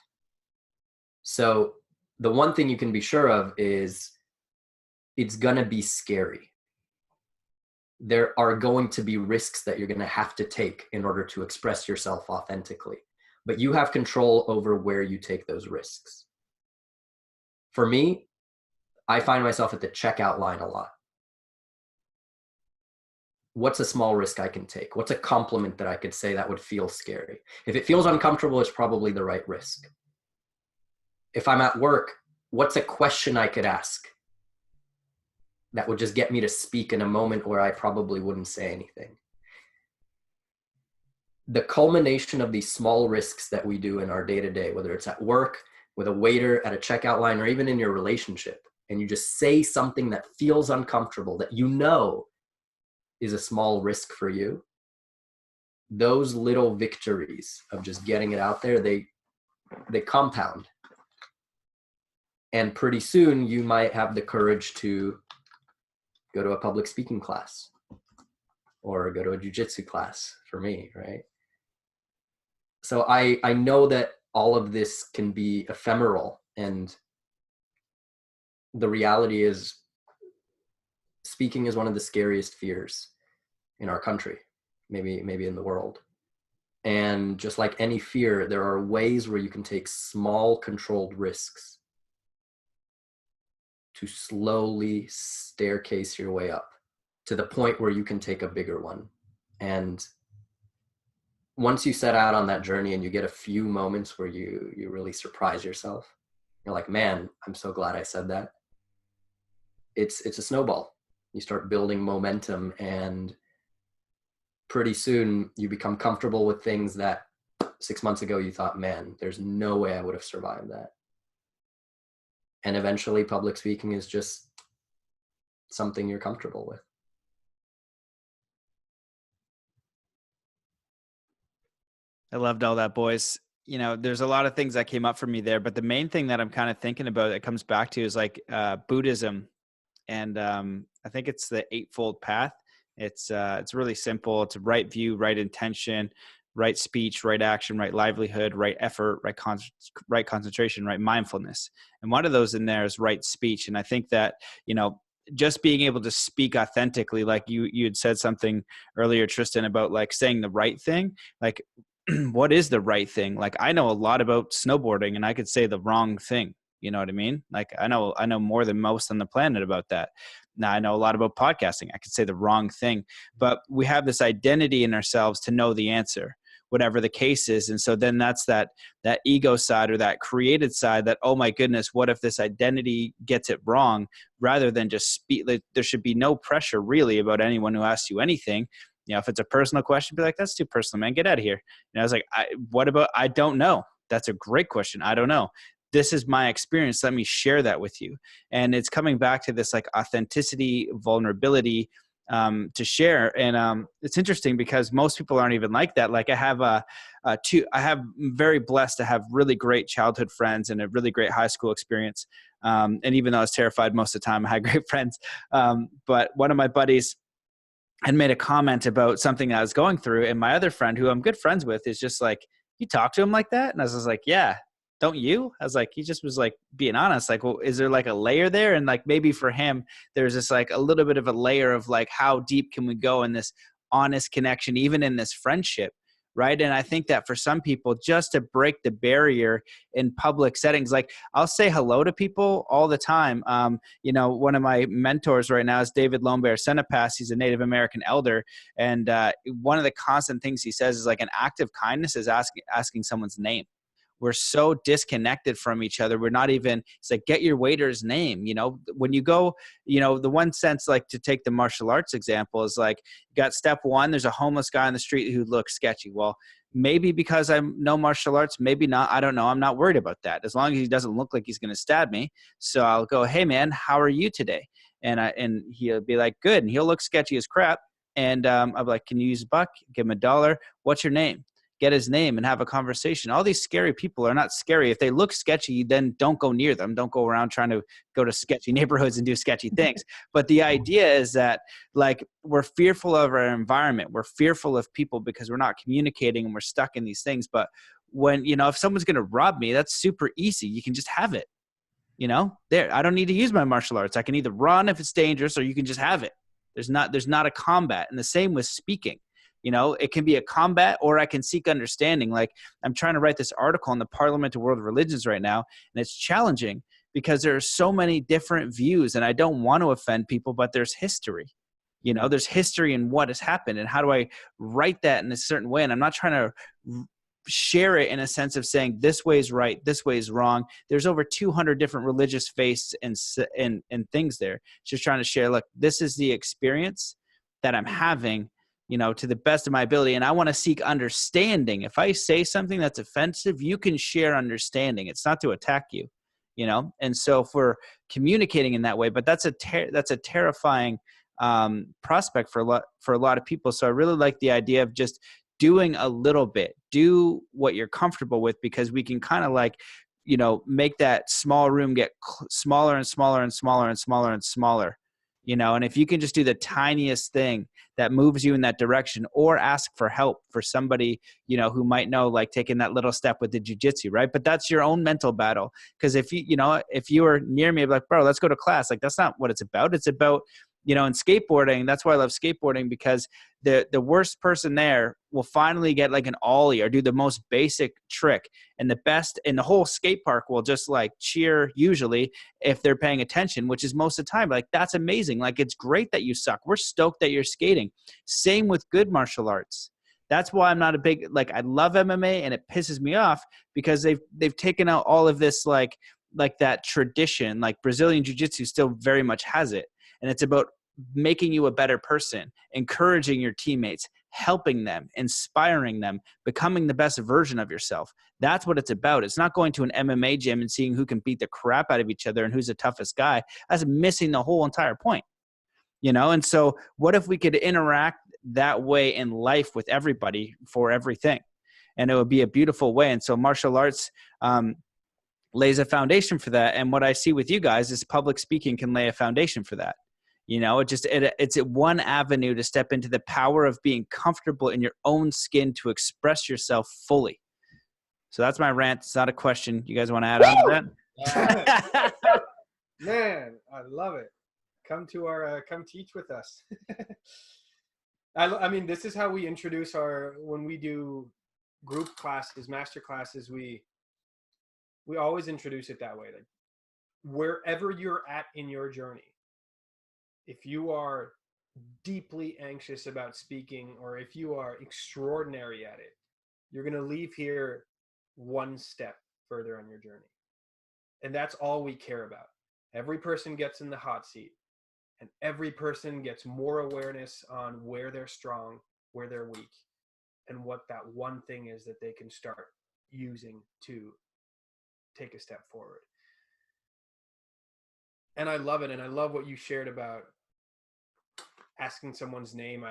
So the one thing you can be sure of is it's gonna be scary. There are going to be risks that you're gonna have to take in order to express yourself authentically, but you have control over where you take those risks. For me, I find myself at the checkout line a lot. What's a small risk I can take? What's a compliment that I could say that would feel scary? If it feels uncomfortable, it's probably the right risk. If I'm at work, what's a question I could ask that would just get me to speak in a moment where I probably wouldn't say anything? The culmination of these small risks that we do in our day-to-day, whether it's at work, with a waiter, at a checkout line, or even in your relationship, and you just say something that feels uncomfortable, that you know is a small risk for you, those little victories of just getting it out there, they compound. And pretty soon you might have the courage to go to a public speaking class or go to a jiu-jitsu class, for me, right? So I know that all of this can be ephemeral, and the reality is speaking is one of the scariest fears in our country, maybe in the world. And just like any fear, there are ways where you can take small controlled risks to slowly staircase your way up to the point where you can take a bigger one. And once you set out on that journey and you get a few moments where you really surprise yourself, you're like, man, I'm so glad I said that. It's a snowball. You start building momentum, and pretty soon you become comfortable with things that 6 months ago you thought, man, there's no way I would have survived that. And eventually public speaking is just something you're comfortable with. I loved all that, boys. You know, there's a lot of things that came up for me there, but the main thing that I'm kind of thinking about that comes back to is like Buddhism. And I think it's the Eightfold Path. It's really simple. It's a right view, right intention, right speech, right action, right livelihood, right effort, right concentration, right mindfulness. And one of those in there is right speech. And I think that, you know, just being able to speak authentically, like you had said something earlier, Tristan, about like saying the right thing, like what is the right thing? Like I know a lot about snowboarding and I could say the wrong thing. You know what I mean? Like I know more than most on the planet about that. Now I know a lot about podcasting. I could say the wrong thing, but we have this identity in ourselves to know the answer, whatever the case is. And so then that's that ego side or that created side that, oh my goodness, what if this identity gets it wrong? Rather than just speak, like, there should be no pressure really about anyone who asks you anything. You know, if it's a personal question, be like, that's too personal, man. Get out of here. And I was like, what about, I don't know. That's a great question. I don't know. This is my experience. Let me share that with you. And it's coming back to this like authenticity, vulnerability to share. And it's interesting because most people aren't even like that. Like I have very blessed to have really great childhood friends and a really great high school experience. And even though I was terrified most of the time, I had great friends. But one of my buddies had made a comment about something I was going through. And my other friend, who I'm good friends with, is just like, you talk to him like that? And I was like, yeah, don't you? I was like, he just was like being honest. Like, well, is there like a layer there? And like, maybe for him, there's just like a little bit of a layer of like, how deep can we go in this honest connection, even in this friendship? Right. And I think that for some people, just to break the barrier in public settings, like I'll say hello to people all the time. One of my mentors right now is David Lombear Senepas. He's a Native American elder. And one of the constant things he says is like an act of kindness is asking someone's name. We're so disconnected from each other. We're not even, it's like, get your waiter's name. When you go, the one sense, like to take the martial arts example is like, you got step one, there's a homeless guy on the street who looks sketchy. Well, maybe because I know martial arts, maybe not. I don't know. I'm not worried about that. As long as he doesn't look like he's going to stab me. So I'll go, hey man, how are you today? And he'll be like, good. And he'll look sketchy as crap. And I'll be like, can you use a buck? Give him $1. What's your name? Get his name and have a conversation. All these scary people are not scary. If they look sketchy, then don't go near them. Don't go around trying to go to sketchy neighborhoods and do sketchy things. But the idea is that like we're fearful of our environment. We're fearful of people because we're not communicating and we're stuck in these things. But when, if someone's going to rob me, that's super easy. You can just have it, there. I don't need to use my martial arts. I can either run if it's dangerous or you can just have it. There's not a combat. And the same with speaking. It can be a combat or I can seek understanding. Like I'm trying to write this article on the Parliament of World Religions right now, and it's challenging because there are so many different views and I don't want to offend people, but there's history. There's history in what has happened and how do I write that in a certain way? And I'm not trying to share it in a sense of saying this way is right, this way is wrong. There's over 200 different religious faiths and things there. Just trying to share, look, this is the experience that I'm having, to the best of my ability. And I want to seek understanding. If I say something that's offensive, you can share understanding. It's not to attack you, And so if we're communicating in that way, but that's a terrifying prospect for a lot of people. So I really like the idea of just doing a little bit, do what you're comfortable with, because we can kind of like, make that small room get smaller and smaller and smaller and smaller and smaller. And if you can just do the tiniest thing that moves you in that direction, or ask for help for somebody, who might know, like taking that little step with the jiu-jitsu, right? But that's your own mental battle. Because if you were near me, I'd be like, bro, let's go to class. Like, that's not what it's about. It's about, in skateboarding, that's why I love skateboarding, because the worst person there will finally get like an ollie or do the most basic trick. And the best in the whole skate park will just like cheer, usually, if they're paying attention, which is most of the time. Like, that's amazing. Like, it's great that you suck. We're stoked that you're skating. Same with good martial arts. That's why I'm not a big, like, I love MMA and it pisses me off because they've taken out all of this, like that tradition. Like Brazilian jiu-jitsu still very much has it. And it's about making you a better person, encouraging your teammates, helping them, inspiring them, becoming the best version of yourself. That's what it's about. It's not going to an MMA gym and seeing who can beat the crap out of each other and who's the toughest guy. That's missing the whole entire point, And so what if we could interact that way in life with everybody for everything? And it would be a beautiful way. And so martial arts lays a foundation for that. And what I see with you guys is public speaking can lay a foundation for that. It's one avenue to step into the power of being comfortable in your own skin to express yourself fully. So that's my rant. It's not a question. You guys want to add on to that? Man, I love it. Come teach with us. I mean, this is how we introduce when we do group classes, master classes, we always introduce it that way. Like, wherever you're at in your journey, if you are deeply anxious about speaking, or if you are extraordinary at it, you're going to leave here one step further on your journey. And that's all we care about. Every person gets in the hot seat, and every person gets more awareness on where they're strong, where they're weak, and what that one thing is that they can start using to take a step forward. And I love it. And I love what you shared about asking someone's name.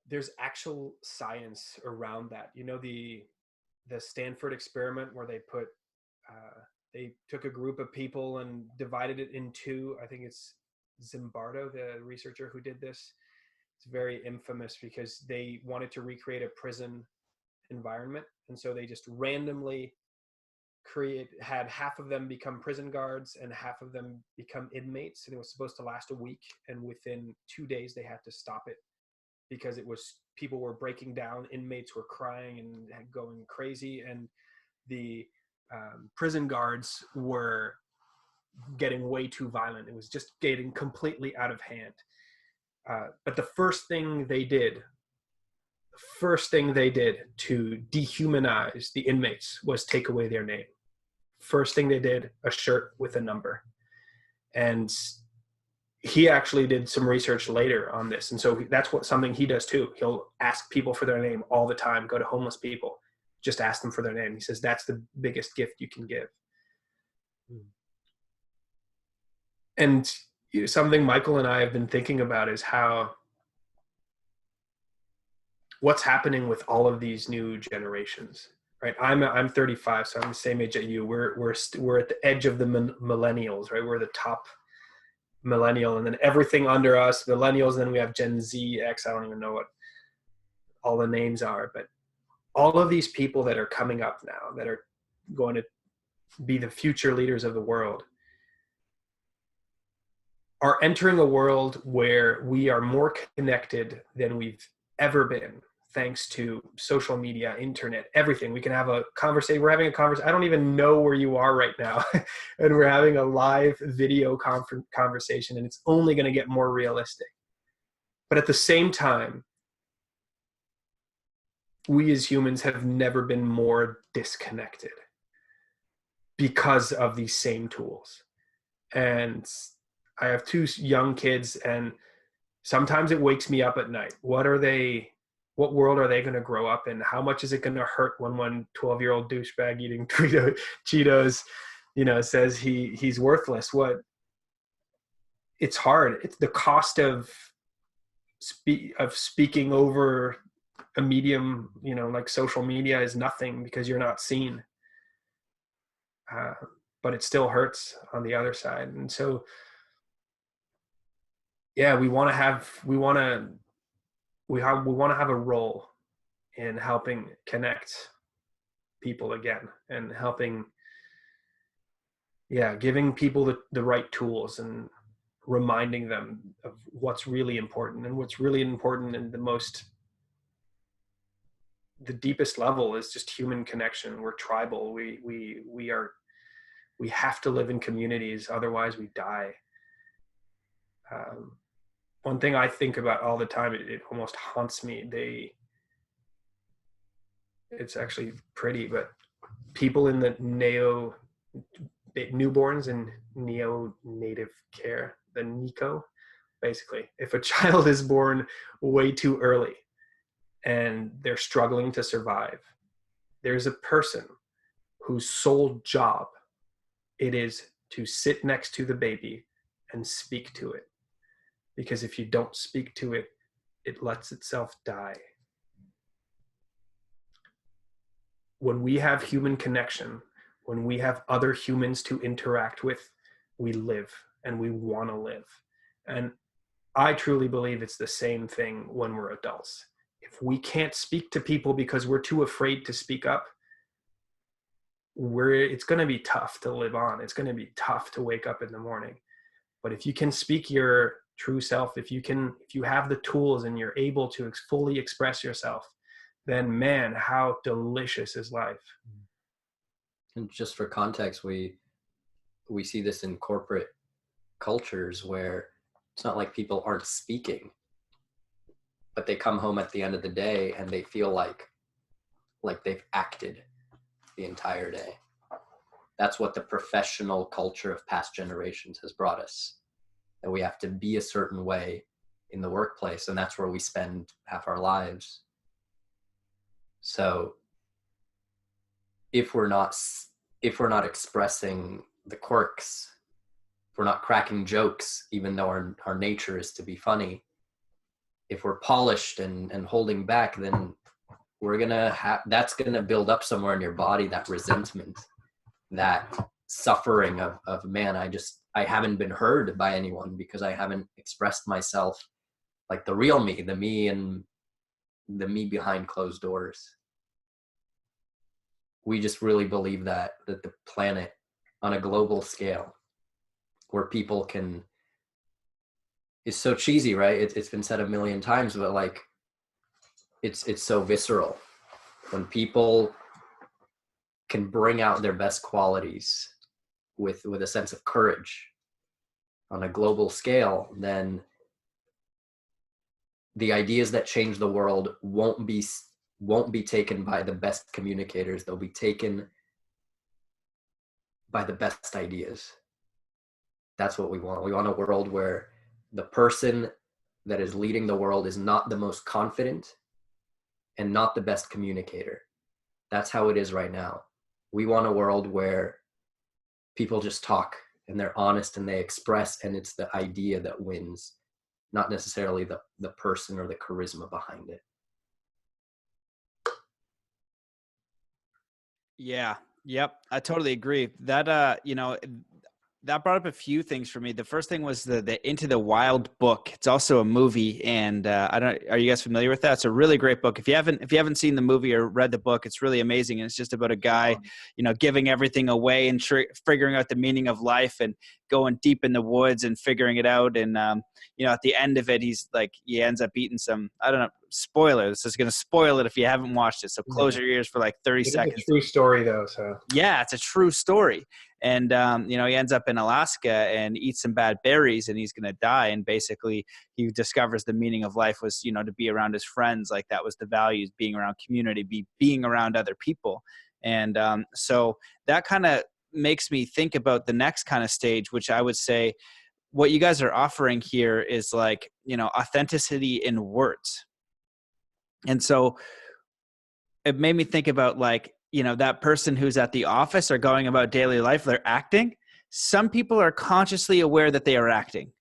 There's actual science around that. The Stanford experiment where they put they took a group of people and divided it in two. I think it's Zimbardo, the researcher who did this. It's very infamous because they wanted to recreate a prison environment. And so they just randomly had half of them become prison guards and half of them become inmates. And it was supposed to last a week. And within 2 days, they had to stop it because people were breaking down. Inmates were crying and going crazy. And the prison guards were getting way too violent. It was just getting completely out of hand. But the first thing they did to dehumanize the inmates was take away their name. First thing they did, a shirt with a number. And he actually did some research later on this. And so that's something he does too. He'll ask people for their name all the time, go to homeless people, just ask them for their name. He says that's the biggest gift you can give. And something Michael and I have been thinking about is what's happening with all of these new generations, right? I'm 35, so I'm the same age as you. We're at the edge of the millennials, right? We're the top millennial, and then everything under us, millennials, and then we have Gen Z, X, I don't even know what all the names are, but all of these people that are coming up now that are going to be the future leaders of the world are entering a world where we are more connected than we've ever been, thanks to social media, internet, everything. We can have a conversation. We're having a conversation. I don't even know where you are right now. And we're having a live video conversation, and it's only going to get more realistic. But at the same time, we as humans have never been more disconnected because of these same tools. And I have 2 young kids, and sometimes it wakes me up at night. What world are they going to grow up in? How much is it going to hurt when one 12-year-old douchebag eating Cheetos, says he's worthless? It's hard. It's the cost of speaking over a medium, like social media is nothing because you're not seen. But it still hurts on the other side. And so, yeah, we want to have a role in helping connect people again, and helping, giving people the right tools and reminding them of what's really important. And what's really important and the deepest level is just human connection. We're tribal. We have to live in communities, otherwise we die. One thing I think about all the time, it almost haunts me. It's actually pretty, but people in the newborns and neonatal care, the NICO, basically, if a child is born way too early and they're struggling to survive, there's a person whose sole job it is to sit next to the baby and speak to it. Because if you don't speak to it, it lets itself die. When we have human connection, when we have other humans to interact with, we live, and we want to live. And I truly believe it's the same thing when we're adults. If we can't speak to people because we're too afraid to speak up, it's going to be tough to live on. It's going to be tough to wake up in the morning. But if you can speak your true self, if you have the tools and you're able to fully express yourself, then man, how delicious is life. And just for context, we see this in corporate cultures where it's not like people aren't speaking, but they come home at the end of the day and they feel like they've acted the entire day. That's what the professional culture of past generations has brought us. That we have to be a certain way in the workplace, and that's where we spend half our lives. So if we're not expressing the quirks, if we're not cracking jokes, even though our nature is to be funny, if we're polished and holding back, then that's gonna build up somewhere in your body, that resentment, that suffering of man, I haven't been heard by anyone because I haven't expressed myself like the real me, the me and the me behind closed doors. We just really believe that the planet on a global scale where people can, it's so cheesy, right? It's been said a million times, but like it's so visceral. When people can bring out their best qualities with a sense of courage on a global scale, then the ideas that change the world won't be taken by the best communicators. They'll be taken by the best ideas. That's what we want. We want a world where the person that is leading the world is not the most confident and not the best communicator. That's how it is right now. We want a world where people just talk and they're honest and they express, and it's the idea that wins, not necessarily the person or the charisma behind it. Yeah. Yep. I totally agree. That, that brought up a few things for me. The first thing was the Into the Wild book. It's also a movie, and are you guys familiar with that? It's a really great book. If you haven't seen the movie or read the book, it's really amazing. And it's just about a guy, giving everything away and figuring out the meaning of life and going deep in the woods and figuring it out. And at the end of it, he ends up eating some, I don't know, spoilers. It's going to spoil it if you haven't watched it. So close your ears for like 30 seconds. It's a true story though. So yeah, it's a true story. And, he ends up in Alaska and eats some bad berries and he's going to die. And basically he discovers the meaning of life was, to be around his friends. Like that was the values, being around community, being around other people. And so that kind of makes me think about the next kind of stage, which I would say what you guys are offering here is like, authenticity in words. And so it made me think about like, that person who's at the office or going about daily life, they're acting. Some people are consciously aware that they are acting.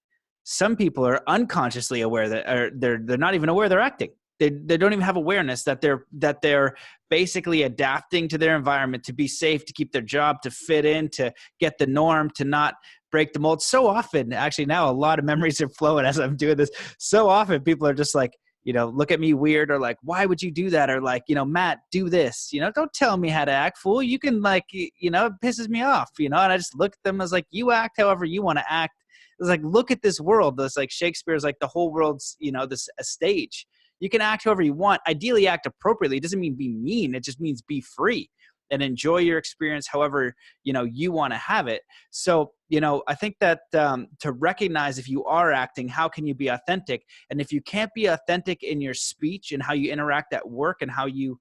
Some people are unconsciously aware that they're not even aware they're acting. They don't even have awareness that they're basically adapting to their environment to be safe, to keep their job, to fit in, to get the norm, to not break the mold. So often, actually now a lot of memories are flowing as I'm doing this. So often people are just like, look at me weird, or like, why would you do that? Or like, Matt, do this, don't tell me how to act, fool. You can like, it pisses me off, and I just look at them as like, you act however you want to act. It's like, look at this world. It's like Shakespeare's like the whole world's, a stage. You can act however you want. Ideally act appropriately. It doesn't mean be mean. It just means be free and enjoy your experience however, you want to have it. So, I think that to recognize if you are acting, how can you be authentic? And if you can't be authentic in your speech and how you interact at work and how you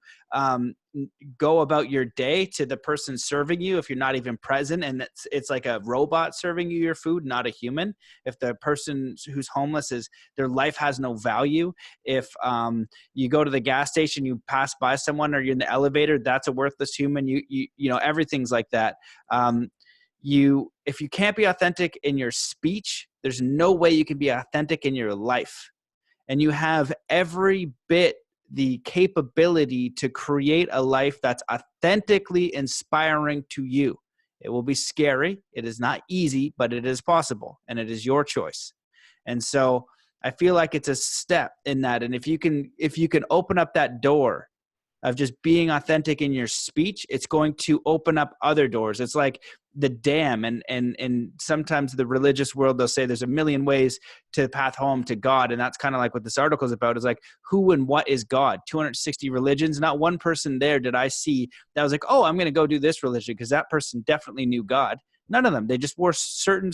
go about your day to the person serving you, if you're not even present and it's like a robot serving you your food, not a human. If the person who's homeless their life has no value. If you go to the gas station, you pass by someone, or you're in the elevator, that's a worthless human. Everything's like that. If you can't be authentic in your speech, there's no way you can be authentic in your life. And you have every bit the capability to create a life that's authentically inspiring to you. It will be scary. It is not easy, but it is possible, and it is your choice. And so I feel like it's a step in that. And if you can open up that door of just being authentic in your speech, it's going to open up other doors. It's like the dam, and sometimes the religious world, they'll say there's a million ways to the path home to God. And that's kind of like what this article is about, is like, who and what is God? 260 religions. Not one person there did I see that was like, oh, I'm going to go do this religion because that person definitely knew God. None of them. They just wore certain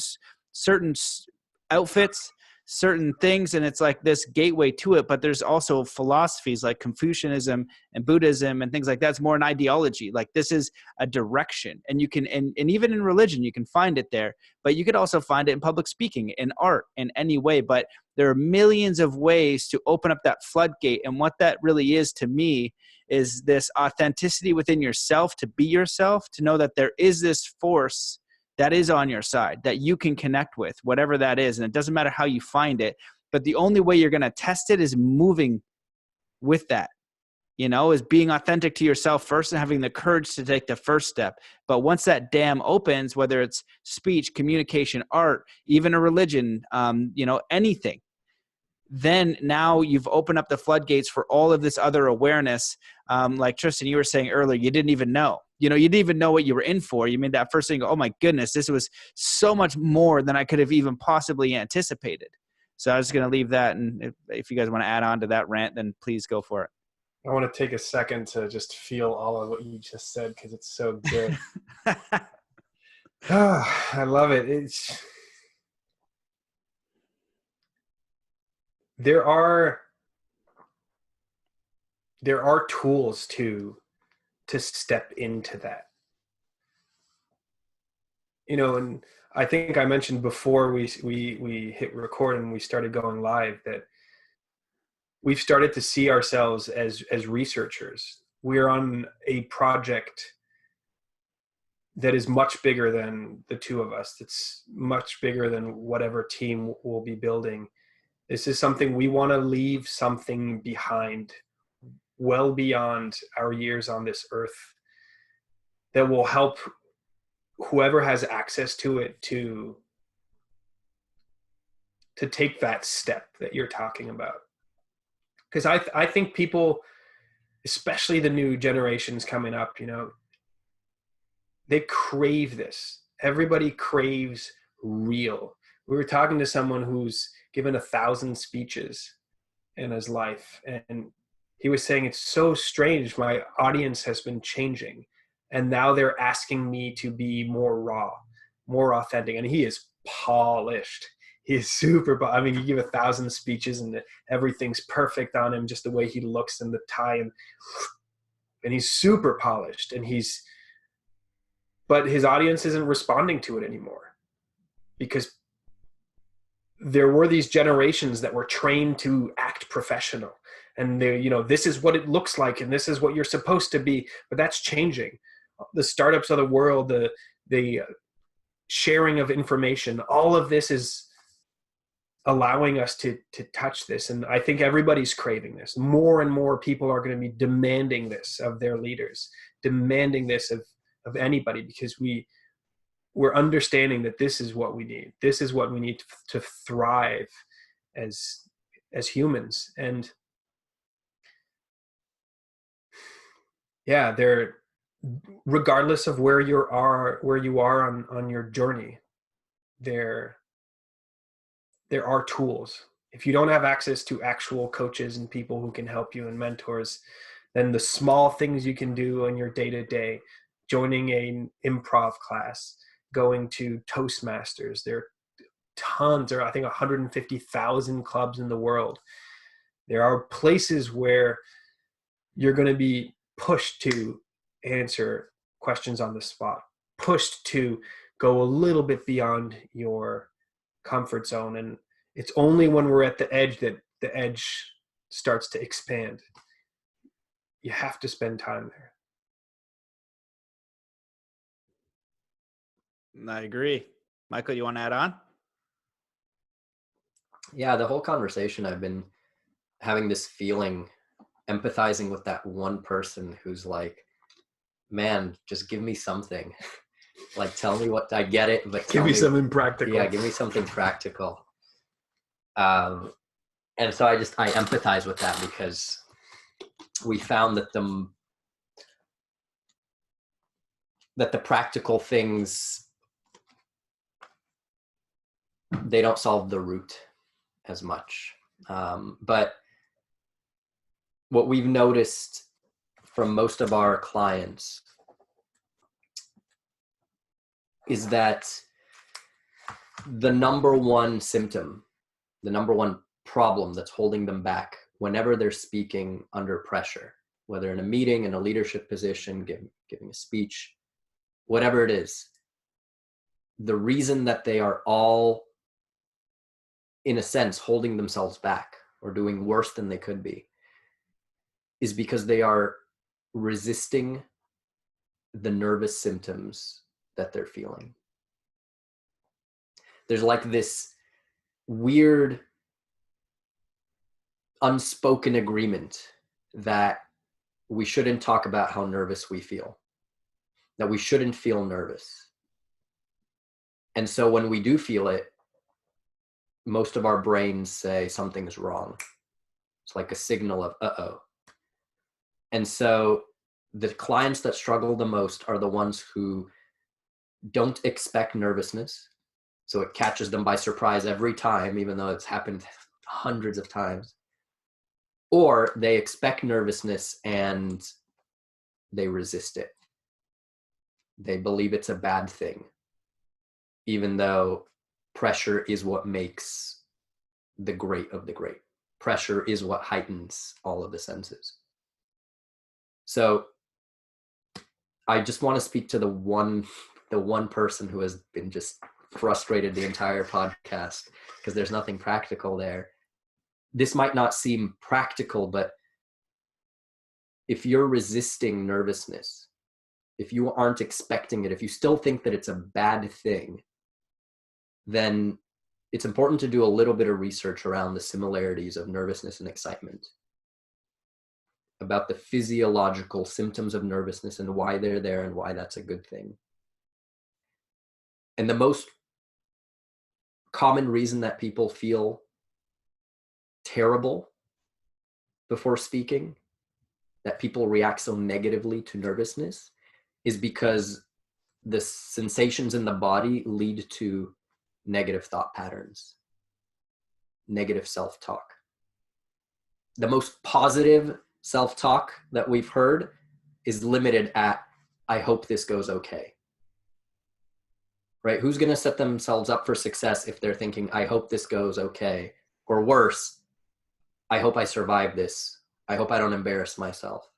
outfits, certain things, and it's like this gateway to it. But there's also philosophies like Confucianism and Buddhism and things like that. It's more an ideology. Like this is a direction, and you can, and even in religion, you can find it there, but you could also find it in public speaking, in art, in any way. But there are millions of ways to open up that floodgate. And what that really is to me is this authenticity within yourself, to be yourself, to know that there is this force that is on your side, that you can connect with, whatever that is. And it doesn't matter how you find it, but the only way you're going to test it is moving with that. is being authentic to yourself first and having the courage to take the first step. But once that dam opens, whether it's speech, communication, art, even a religion, anything, then now you've opened up the floodgates for all of this other awareness. Like Tristan, you were saying earlier, you didn't even know. You didn't even know what you were in for. You made that first thing go, oh my goodness, this was so much more than I could have even possibly anticipated. So I was going to leave that. And if you guys want to add on to that rant, then please go for it. I want to take a second to just feel all of what you just said, because it's so good. I love it. There are tools to step into that. And I think I mentioned before we hit record and we started going live that we've started to see ourselves as researchers. We're on a project that is much bigger than the two of us. It's much bigger than whatever team we'll be building. This is something we want to leave something behind, well beyond our years on this earth, that will help whoever has access to it to take that step that you're talking about. Because I think people, especially the new generations coming up, they crave this. Everybody craves real. We were talking to someone who's given 1,000 speeches in his life, and he was saying, it's so strange. My audience has been changing, and now they're asking me to be more raw, more authentic. And he is polished. He is super. You give 1,000 speeches and everything's perfect on him, just the way he looks and the tie, and he's super polished. But his audience isn't responding to it anymore, because there were these generations that were trained to act professional, and this is what it looks like, and this is what you're supposed to be. But that's changing. The startups of the world, the sharing of information, all of this is allowing us to touch this. And I think everybody's craving this. More and more people are going to be demanding this of their leaders, demanding this of anybody, because we're understanding that this is what we need. This is what we need to thrive as humans. And yeah, regardless of where you are on your journey, there are tools. If you don't have access to actual coaches and people who can help you and mentors, then the small things you can do in your day-to-day, joining an improv class, going to Toastmasters. There are tons, or I think 150,000 clubs in the world. There are places where you're going to be pushed to answer questions on the spot, pushed to go a little bit beyond your comfort zone. And it's only when we're at the edge that the edge starts to expand. You have to spend time there. I agree. Michael, you want to add on? Yeah, the whole conversation, I've been having this feeling, empathizing with that one person who's like, man, just give me something. Like, tell me what, I get it, but give me something practical. Yeah, give me something practical. And so I empathize with that, because we found that the practical things, they don't solve the root as much. But what we've noticed from most of our clients is that the number one symptom, the number one problem that's holding them back whenever they're speaking under pressure, whether in a meeting, in a leadership position, giving a speech, whatever it is, the reason that they are all, in a sense, holding themselves back or doing worse than they could be, is because they are resisting the nervous symptoms that they're feeling. There's like this weird unspoken agreement that we shouldn't talk about how nervous we feel, that we shouldn't feel nervous. And so when we do feel it, most of our brains say something's wrong. It's like a signal of, uh-oh. And so the clients that struggle the most are the ones who don't expect nervousness. So it catches them by surprise every time, even though it's happened hundreds of times. Or they expect nervousness and they resist it. They believe it's a bad thing, even though pressure is what makes the great of the great. Pressure is what heightens all of the senses. So I just want to speak to the one person who has been just frustrated the entire podcast because there's nothing practical there. This might not seem practical, but if you're resisting nervousness, if you aren't expecting it, if you still think that it's a bad thing, then it's important to do a little bit of research around the similarities of nervousness and excitement, about the physiological symptoms of nervousness and why they're there and why that's a good thing. And the most common reason that people feel terrible before speaking, that people react so negatively to nervousness, is because the sensations in the body lead to negative thought patterns, negative self-talk. The most positive self-talk that we've heard is limited at, I hope this goes okay. Right? Who's going to set themselves up for success if they're thinking, I hope this goes okay? Or worse, I hope I survive this. I hope I don't embarrass myself.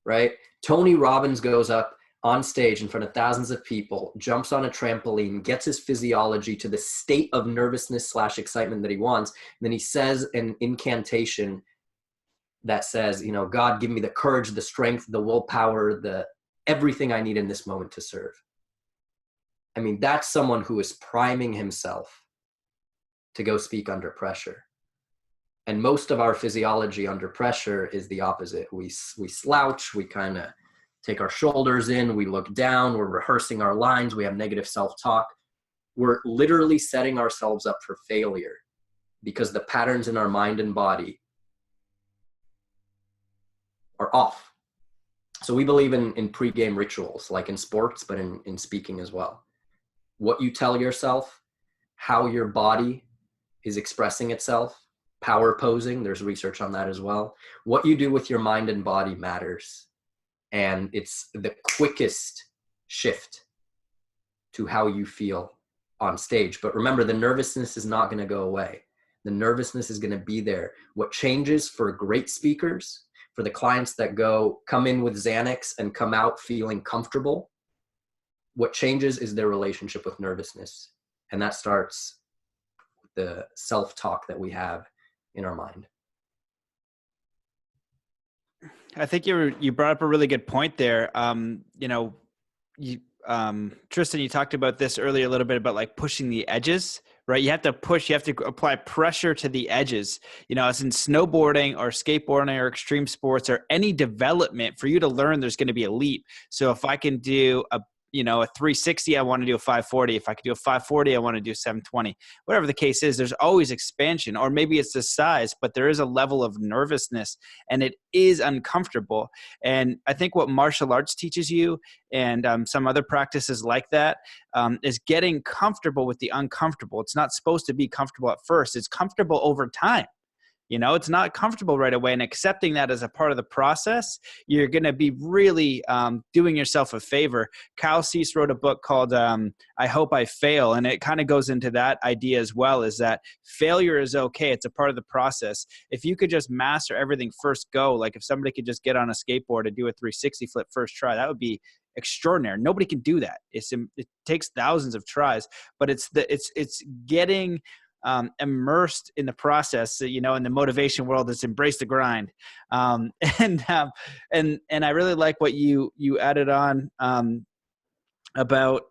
Right? Tony Robbins goes up on stage in front of thousands of people, jumps on a trampoline, gets his physiology to the state of nervousness / excitement that he wants. And then he says an incantation that says, you know, God, give me the courage, the strength, the willpower, the everything I need in this moment to serve. I mean, that's someone who is priming himself to go speak under pressure. And most of our physiology under pressure is the opposite. We slouch, we kind of take our shoulders in, we look down, we're rehearsing our lines, we have negative self-talk. We're literally setting ourselves up for failure because the patterns in our mind and body are off. So we believe in pre-game rituals, like in sports, but in speaking as well. What you tell yourself, how your body is expressing itself, power posing, there's research on that as well. What you do with your mind and body matters. And it's the quickest shift to how you feel on stage. But remember, the nervousness is not going to go away. The nervousness is going to be there. What changes for great speakers, for the clients that come in with Xanax and come out feeling comfortable, what changes is their relationship with nervousness. And that starts with the self-talk that we have in our mind. I think you brought up a really good point there. Tristan, you talked about this earlier a little bit about like pushing the edges, right? You have to apply pressure to the edges. You know, as in snowboarding or skateboarding or extreme sports or any development, for you to learn, there's going to be a leap. So if I can do a 360, I want to do a 540. If I could do a 540, I want to do 720. Whatever the case is, there's always expansion, or maybe it's the size, but there is a level of nervousness and it is uncomfortable. And I think what martial arts teaches you and some other practices like that is getting comfortable with the uncomfortable. It's not supposed to be comfortable at first. It's comfortable over time. You know, it's not comfortable right away, and accepting that as a part of the process, you're going to be really doing yourself a favor. Kyle Cease wrote a book called I Hope I Fail, and it kind of goes into that idea as well, is that failure is okay. It's a part of the process. If you could just master everything first go, like if somebody could just get on a skateboard and do a 360 flip first try, that would be extraordinary. Nobody can do that. It takes thousands of tries, but it's getting immersed in the process, in the motivation world. It's embrace the grind. And I really like what you added on about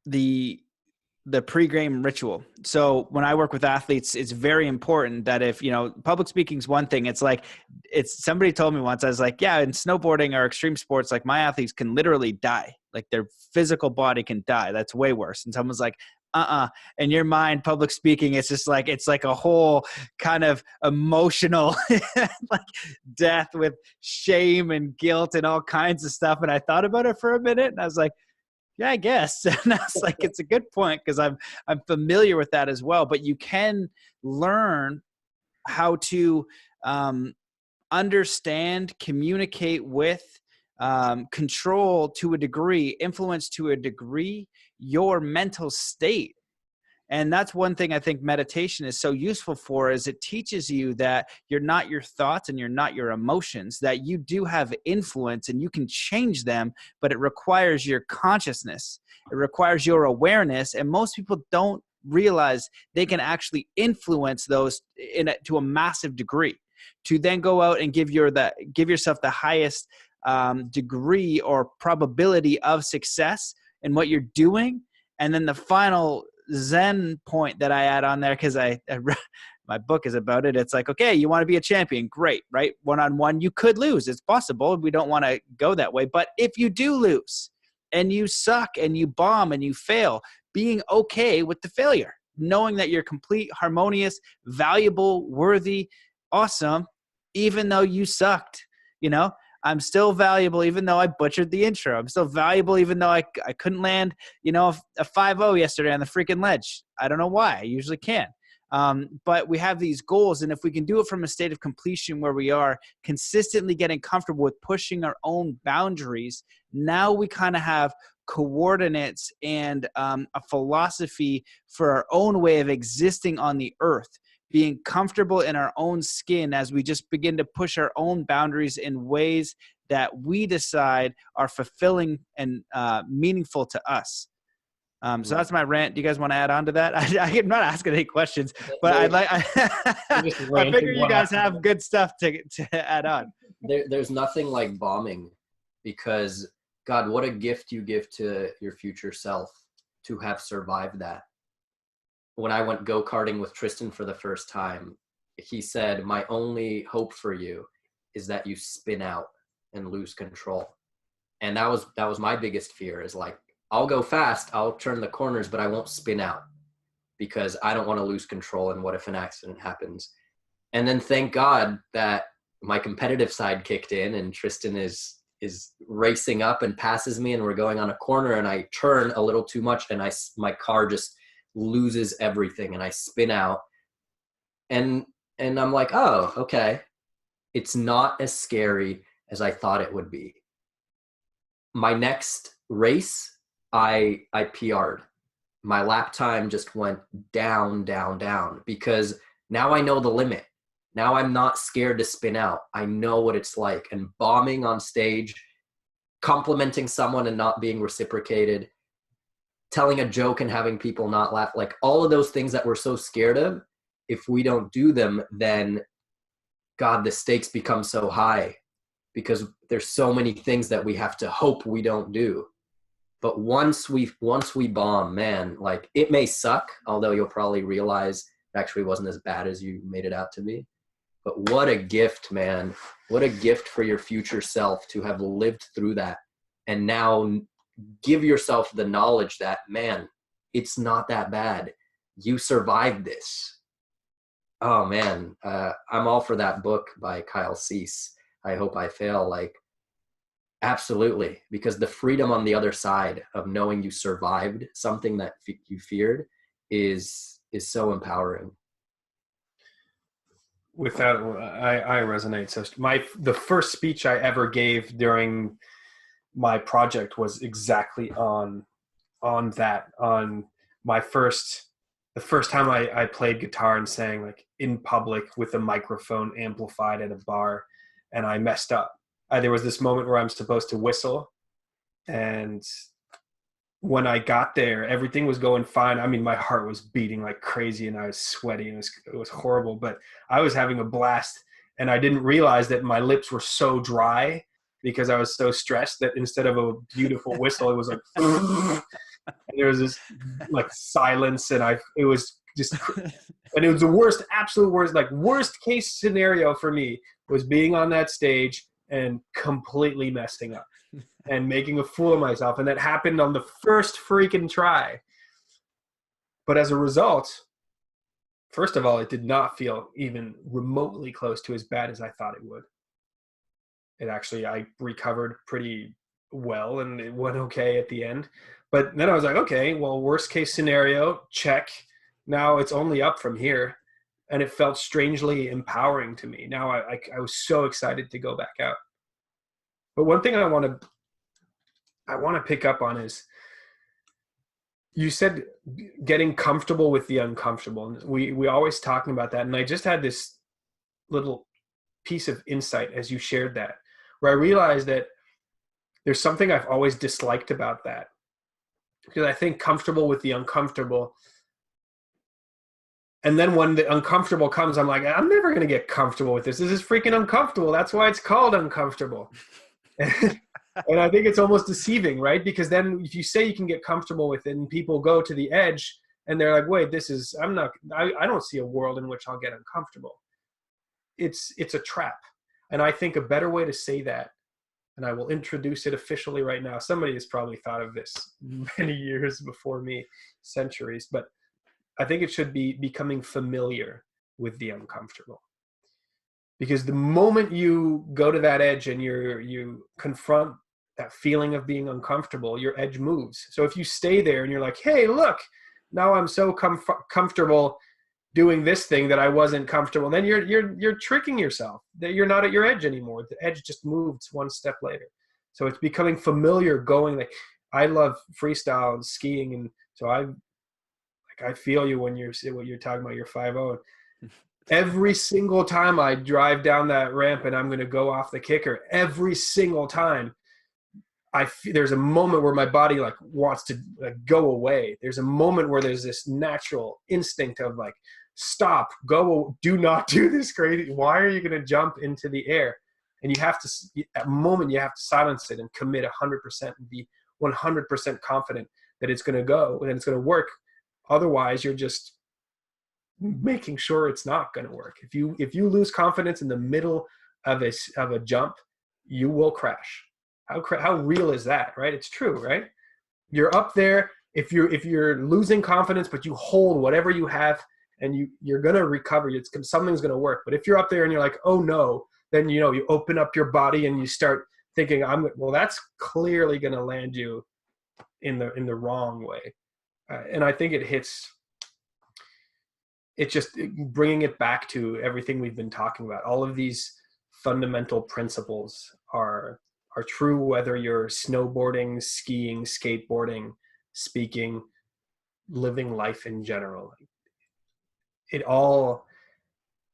the the pre-game ritual. So when I work with athletes, it's very important that if, public speaking is one thing. It's like, somebody told me once, I was like, yeah, in snowboarding or extreme sports, like my athletes can literally die. Like their physical body can die. That's way worse. And someone's like, in your mind, public speaking, it's just like, it's like a whole kind of emotional like death with shame and guilt and all kinds of stuff. And I thought about it for a minute and I was like, yeah, I guess. And I was like, it's a good point because I'm familiar with that as well. But you can learn how to understand, communicate with, control to a degree, influence to a degree, your mental state. And that's one thing I think meditation is so useful for, is it teaches you that you're not your thoughts and you're not your emotions, that you do have influence and you can change them, but it requires your consciousness. It requires your awareness. And most people don't realize they can actually influence those to a massive degree, to then go out and give yourself the highest degree or probability of success in what you're doing. And then the final Zen point that I add on there, because my book is about it. It's like, okay, you want to be a champion. Great, right? One-on-one, you could lose. It's possible. We don't want to go that way. But if you do lose and you suck and you bomb and you fail, being okay with the failure, knowing that you're complete, harmonious, valuable, worthy, awesome, even though you sucked, I'm still valuable even though I butchered the intro. I'm still valuable even though I couldn't land, a 5-0 yesterday on the freaking ledge. I don't know why. I usually can. But we have these goals, and if we can do it from a state of completion where we are consistently getting comfortable with pushing our own boundaries, now we kind of have coordinates and a philosophy for our own way of existing on the earth, being comfortable in our own skin as we just begin to push our own boundaries in ways that we decide are fulfilling and meaningful to us. So that's my rant. Do you guys want to add on to that? I'm not asking any questions, but I figure you guys have good stuff to add on. There's nothing like bombing, because God, what a gift you give to your future self to have survived that. When I went go-karting with Tristan for the first time, he said, my only hope for you is that you spin out and lose control. And that was my biggest fear, is like, I'll go fast, I'll turn the corners, but I won't spin out because I don't want to lose control. And what if an accident happens? And then thank God that my competitive side kicked in, and Tristan is racing up and passes me, and we're going on a corner, and I turn a little too much, and my car just loses everything, and I spin out, and I'm like, oh, okay, it's not as scary as I thought it would be. My next race, I PR'd. My lap time just went down because now I know the limit. Now I'm not scared to spin out. I know what it's like. And bombing on stage, complimenting someone and not being reciprocated, telling a joke and having people not laugh, like all of those things that we're so scared of, if we don't do them, then God, the stakes become so high because there's so many things that we have to hope we don't do. But once we bomb, man, like it may suck, although you'll probably realize it actually wasn't as bad as you made it out to be. But what a gift, man. What a gift for your future self to have lived through that. And now give yourself the knowledge that, man, it's not that bad. You survived this. Oh, man. I'm all for that book by Kyle Cease, I Hope I Fail. Like, absolutely. Because the freedom on the other side of knowing you survived something that you feared is so empowering. With that, I resonate. So the first speech I ever gave during my project was exactly on that, on the first time I played guitar and sang like in public with a microphone amplified at a bar, and I messed up. There was this moment where I'm supposed to whistle, and when I got there, everything was going fine. I mean, my heart was beating like crazy and I was sweaty and it was horrible, but I was having a blast, and I didn't realize that my lips were so dry because I was so stressed that instead of a beautiful whistle, it was like, there was this like silence, and it was just, and it was the worst, absolute worst, like worst case scenario for me was being on that stage and completely messing up and making a fool of myself. And that happened on the first freaking try. But as a result, first of all, it did not feel even remotely close to as bad as I thought it would. I recovered pretty well and it went okay at the end. But then I was like, okay, well, worst case scenario, check. Now it's only up from here. And it felt strangely empowering to me. Now I was so excited to go back out. But one thing I want to pick up on is, you said getting comfortable with the uncomfortable. And we always talking about that. And I just had this little piece of insight as you shared that, where I realized that there's something I've always disliked about that. Because I think comfortable with the uncomfortable. And then when the uncomfortable comes, I'm like, I'm never going to get comfortable with this. This is freaking uncomfortable. That's why it's called uncomfortable. And I think it's almost deceiving, right? Because then if you say you can get comfortable with it and people go to the edge and they're like, wait, I don't see a world in which I'll get uncomfortable. It's a trap. And I think a better way to say that, and I will introduce it officially right now. Somebody has probably thought of this many years before me, centuries, but I think it should be becoming familiar with the uncomfortable. Because the moment you go to that edge and you confront that feeling of being uncomfortable, your edge moves. So if you stay there and you're like, hey, look, now I'm so comfortable doing this thing that I wasn't comfortable, then you're tricking yourself that you're not at your edge anymore. The edge just moved one step later. So it's becoming familiar going. Like, I love freestyle and skiing, and so I feel you when you're talking about your 5-0. Every single time I drive down that ramp and I'm going to go off the kicker, every single time there's a moment where my body like wants to go away. There's a moment where there's this natural instinct of like, stop, go, do not do this crazy. Why are you going to jump into the air? And you have to, at a moment, you have to silence it and commit 100% and be 100% confident that it's going to go and it's going to work. Otherwise, you're just making sure it's not going to work. If you lose confidence in the middle of a jump, you will crash. How real is that, right? It's true, right? You're up there. If you're losing confidence, but you hold whatever you have and you're going to recover, something's going to work. But if you're up there and you're like, oh no, then you open up your body and you start thinking, that's clearly going to land you in the wrong way. And I think it's just bringing it back to everything we've been talking about. All of these fundamental principles are true, whether you're snowboarding, skiing, skateboarding, speaking, living life in general. It all,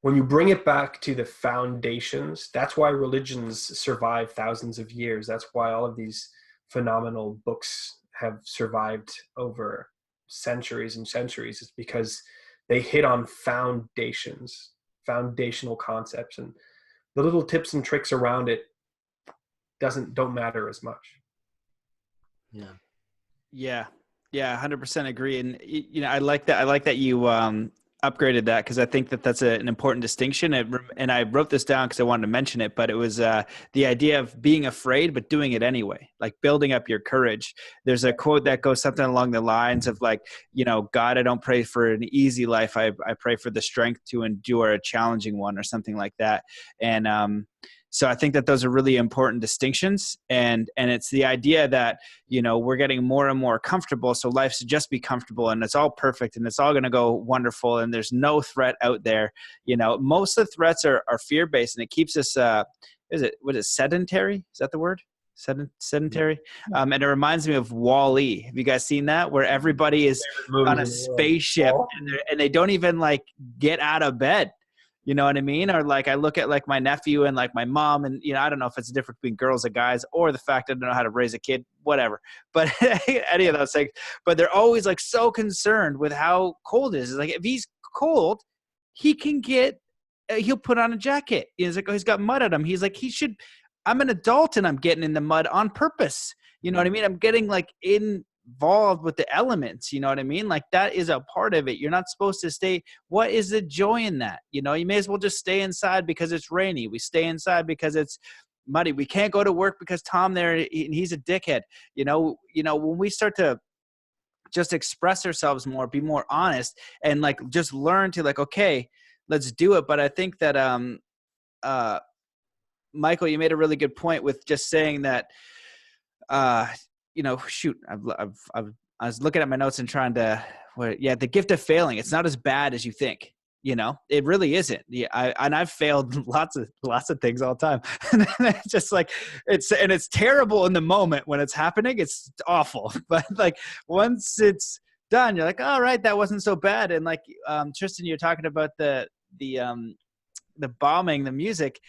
when you bring it back to the foundations, that's why religions survive thousands of years. That's why all of these phenomenal books have survived over centuries and centuries. It's because they hit on foundations, foundational concepts, and the little tips and tricks around it don't matter as much. Yeah, 100% agree. And I like that you upgraded that, because I think that's an important distinction. And I wrote this down because I wanted to mention it, but it was the idea of being afraid but doing it anyway, like building up your courage. There's a quote that goes something along the lines of like, God, I don't pray for an easy life. I pray for the strength to endure a challenging one, or something like that. And so I think that those are really important distinctions, and it's the idea that, we're getting more and more comfortable. So life should just be comfortable and it's all perfect and it's all going to go wonderful. And there's no threat out there. Most of the threats are fear-based, and it keeps us, what is sedentary? Is that the word? Sedentary. And it reminds me of Wall-E. Have you guys seen that? Where everybody is on a spaceship and they don't even like get out of bed. You know what I mean? Or like, I look at like my nephew and like my mom, and, I don't know if it's a difference between girls and guys, or the fact that I don't know how to raise a kid, whatever, but any of those things, but they're always like so concerned with how cold it is. It's like, if he's cold, he can he'll put on a jacket. He's like, oh, he's got mud on him. He's like, I'm an adult and I'm getting in the mud on purpose. You know what I mean? I'm getting like in involved with the elements. You know what I mean? Like that is a part of it. You're not supposed to stay. What is the joy in that? You know, you may as well just stay inside because it's rainy. We stay inside because it's muddy. We can't go to work because Tom there, he's a dickhead. You know, when we start to just express ourselves more, be more honest, and like just learn to like, okay, let's do it. But I think that Michael, you made a really good point with just saying that you know, shoot, I was looking at my notes and trying to the gift of failing. It's not as bad as you think. You know, it really isn't. Yeah, I've failed lots of things all the time. And it's just like it's terrible in the moment when it's happening. It's awful, but like once it's done, you're like, all right, that wasn't so bad. And like Tristan, you're talking about the bombing, the music.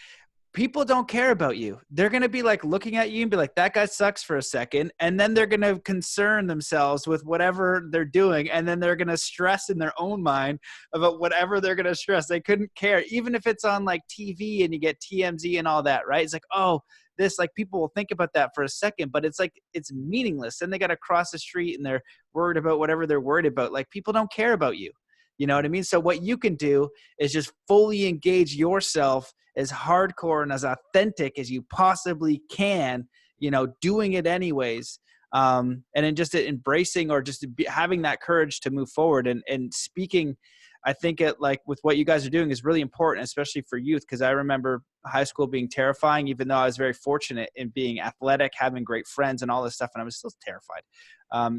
People don't care about you. They're going to be like looking at you and be like, that guy sucks for a second. And then they're going to concern themselves with whatever they're doing. And then they're going to stress in their own mind about whatever they're going to stress. They couldn't care. Even if it's on like TV and you get TMZ and all that, right? It's like, oh, this, like people will think about that for a second, but it's like, it's meaningless. Then they got to cross the street and they're worried about whatever they're worried about. Like people don't care about you. You know what I mean? So what you can do is just fully engage yourself as hardcore and as authentic as you possibly can, you know, doing it anyways. And then just embracing or just having that courage to move forward and speaking. I think it like with what you guys are doing is really important, especially for youth. Cause I remember high school being terrifying, even though I was very fortunate in being athletic, having great friends and all this stuff. And I was still terrified.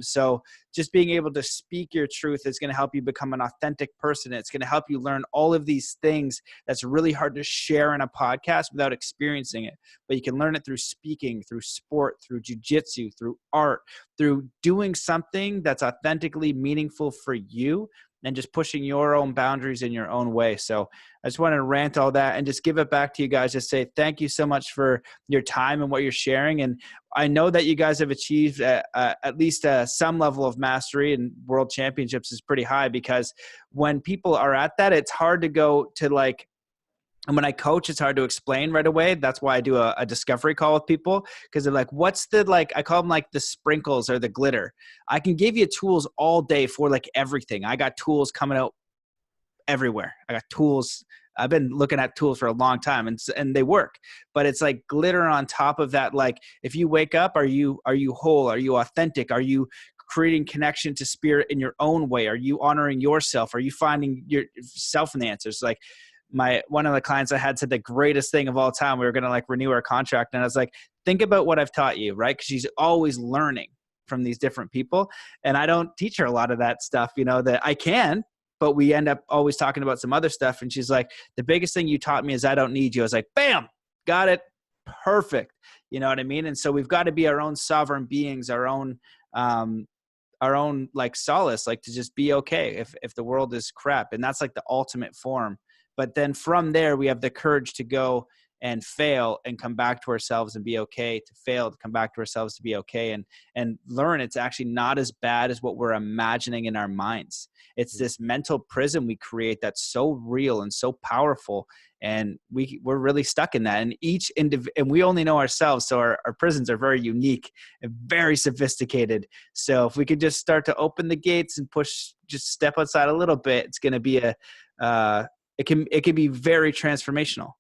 So just being able to speak your truth is going to help you become an authentic person. It's going to help you learn all of these things that's really hard to share in a podcast without experiencing it. But you can learn it through speaking, through sport, through jiu-jitsu, through art, through doing something that's authentically meaningful for you and just pushing your own boundaries in your own way. So I just wanted to rant all that and just give it back to you guys. Just say thank you so much for your time and what you're sharing. And I know that you guys have achieved at least some level of mastery, and world championships is pretty high, because when people are at that, it's hard to go to like, and when I coach, it's hard to explain right away. That's why I do a discovery call with people, because they're like, what's the, like, I call them like the sprinkles or the glitter. I can give you tools all day for like everything. I got tools coming out everywhere. I got tools. I've been looking at tools for a long time, and they work, but it's like glitter on top of that. Like if you wake up, are you whole? Are you authentic? Are you creating connection to spirit in your own way? Are you honoring yourself? Are you finding yourself in the answers? Like one of the clients I had said the greatest thing of all time, we were going to like renew our contract. And I was like, think about what I've taught you, right? Cause she's always learning from these different people. And I don't teach her a lot of that stuff, you know, that I can, but we end up always talking about some other stuff. And she's like, the biggest thing you taught me is I don't need you. I was like, bam, got it. Perfect. You know what I mean? And so we've got to be our own sovereign beings, our own like solace, like to just be okay if the world is crap. And that's like the ultimate form. But then from there, we have the courage to go and fail and come back to ourselves and be okay, to fail, to come back to ourselves, to be okay, and learn it's actually not as bad as what we're imagining in our minds. It's this mental prison we create that's so real and so powerful. And we're really stuck in that. And and we only know ourselves. So our prisons are very unique and very sophisticated. So if we could just start to open the gates and just step outside a little bit, it's going to be it can be very transformational.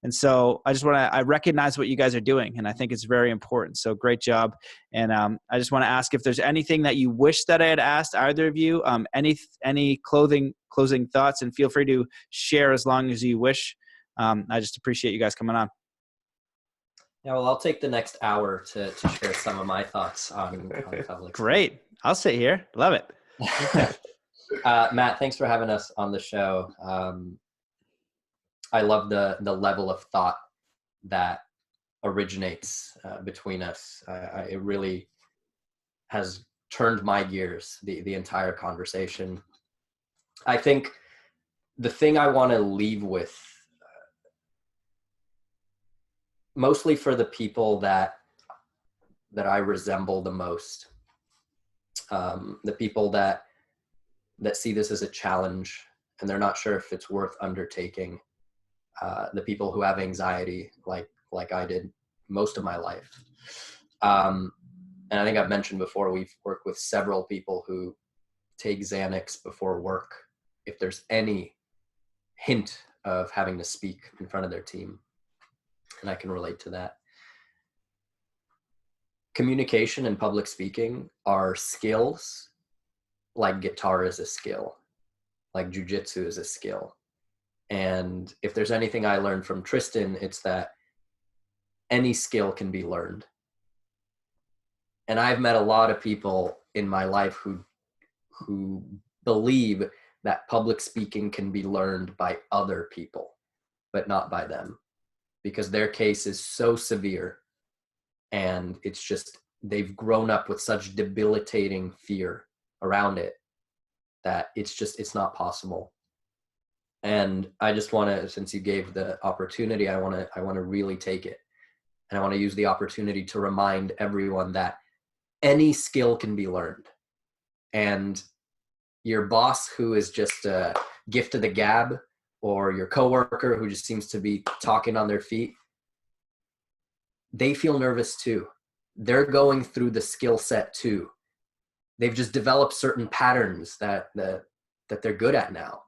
And so I recognize what you guys are doing, and I think it's very important. So great job. And I just want to ask if there's anything that you wish that I had asked either of you, any closing thoughts, and feel free to share as long as you wish. I just appreciate you guys coming on. Yeah, well, I'll take the next hour to share some of my thoughts on public. Great. I'll sit here. Love it. Matt, thanks for having us on the show. I love the level of thought that originates between us. It really has turned my gears, the entire conversation. I think the thing I want to leave with, mostly for the people that I resemble the most, the people that see this as a challenge and they're not sure if it's worth undertaking, the people who have anxiety like I did most of my life. And I think I've mentioned before, we've worked with several people who take Xanax before work if there's any hint of having to speak in front of their team. And I can relate to that. Communication and public speaking are skills, like guitar is a skill, like jujitsu is a skill. And if there's anything I learned from Tristan, it's that any skill can be learned. And I've met a lot of people in my life who believe that public speaking can be learned by other people, but not by them, because their case is so severe, and it's just, they've grown up with such debilitating fear around it that it's not possible. And I just want to, since you gave the opportunity, I want to really take it. And I want to use the opportunity to remind everyone that any skill can be learned. And your boss who is just a gift of the gab, or your coworker who just seems to be talking on their feet, they feel nervous too. They're going through the skill set too. They've just developed certain patterns that they're good at now.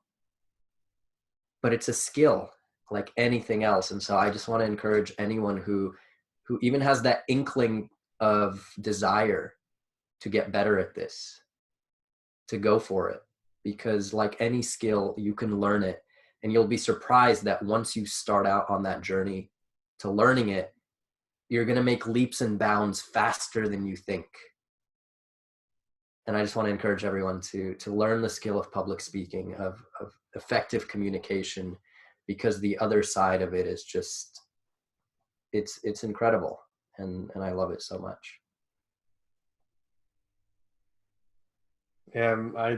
But it's a skill like anything else. And so I just want to encourage anyone who even has that inkling of desire to get better at this, to go for it. Because like any skill, you can learn it. And you'll be surprised that once you start out on that journey to learning it, you're going to make leaps and bounds faster than you think. And I just want to encourage everyone to learn the skill of public speaking, of effective communication, because the other side of it is just, it's incredible. And I love it so much. Yeah, I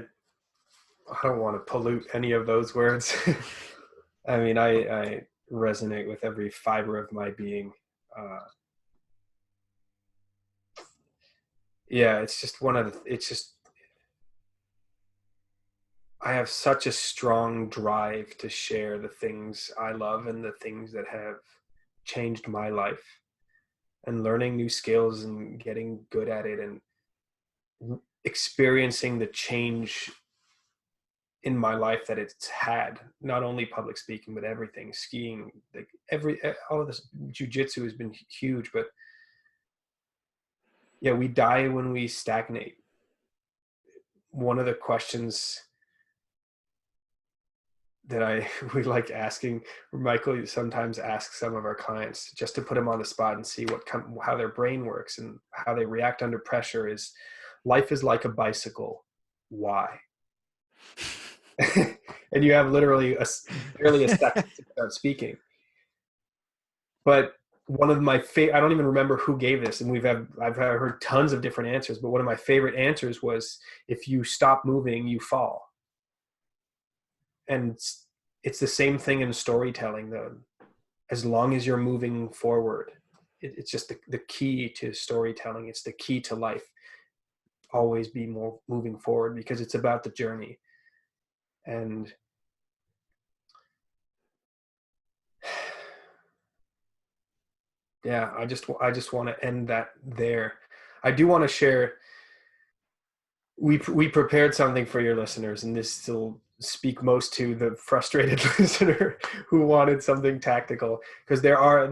don't want to pollute any of those words. I mean, I resonate with every fiber of my being. Yeah, it's just I have such a strong drive to share the things I love and the things that have changed my life, and learning new skills and getting good at it and experiencing the change in my life that it's had, not only public speaking, but everything, skiing, like all of this, jujitsu has been huge, but yeah, we die when we stagnate. One of the questions that we like asking, Michael sometimes asks some of our clients just to put them on the spot and see how their brain works and how they react under pressure, is life is like a bicycle. Why? And you have literally barely a second to start speaking. But one of my favorite, I don't even remember who gave this, and I've heard tons of different answers, but one of my favorite answers was, if you stop moving, you fall. And it's the same thing in storytelling, though. As long as you're moving forward, it's just the key to storytelling. It's the key to life. Always be more moving forward, because it's about the journey. And yeah, I just want to end that there. I do want to share, we prepared something for your listeners, and this will speak most to the frustrated listener who wanted something tactical, because there are, as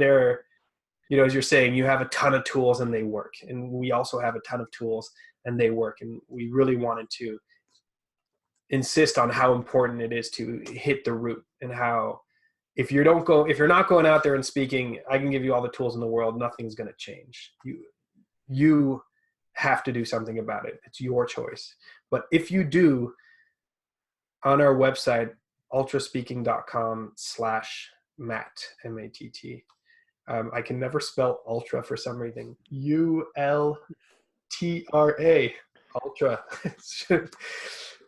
you're saying, you have a ton of tools and they work, and we also have a ton of tools and they work, and we really wanted to insist on how important it is to hit the root, and how if you're not going out there and speaking, I can give you all the tools in the world, nothing's going to change. You have to do something about it. It's your choice. But if you do, on our website, ultraspeaking.com/Matt, M-A-T-T. I can never spell ultra for some reason. U-L-T-R-A, ultra.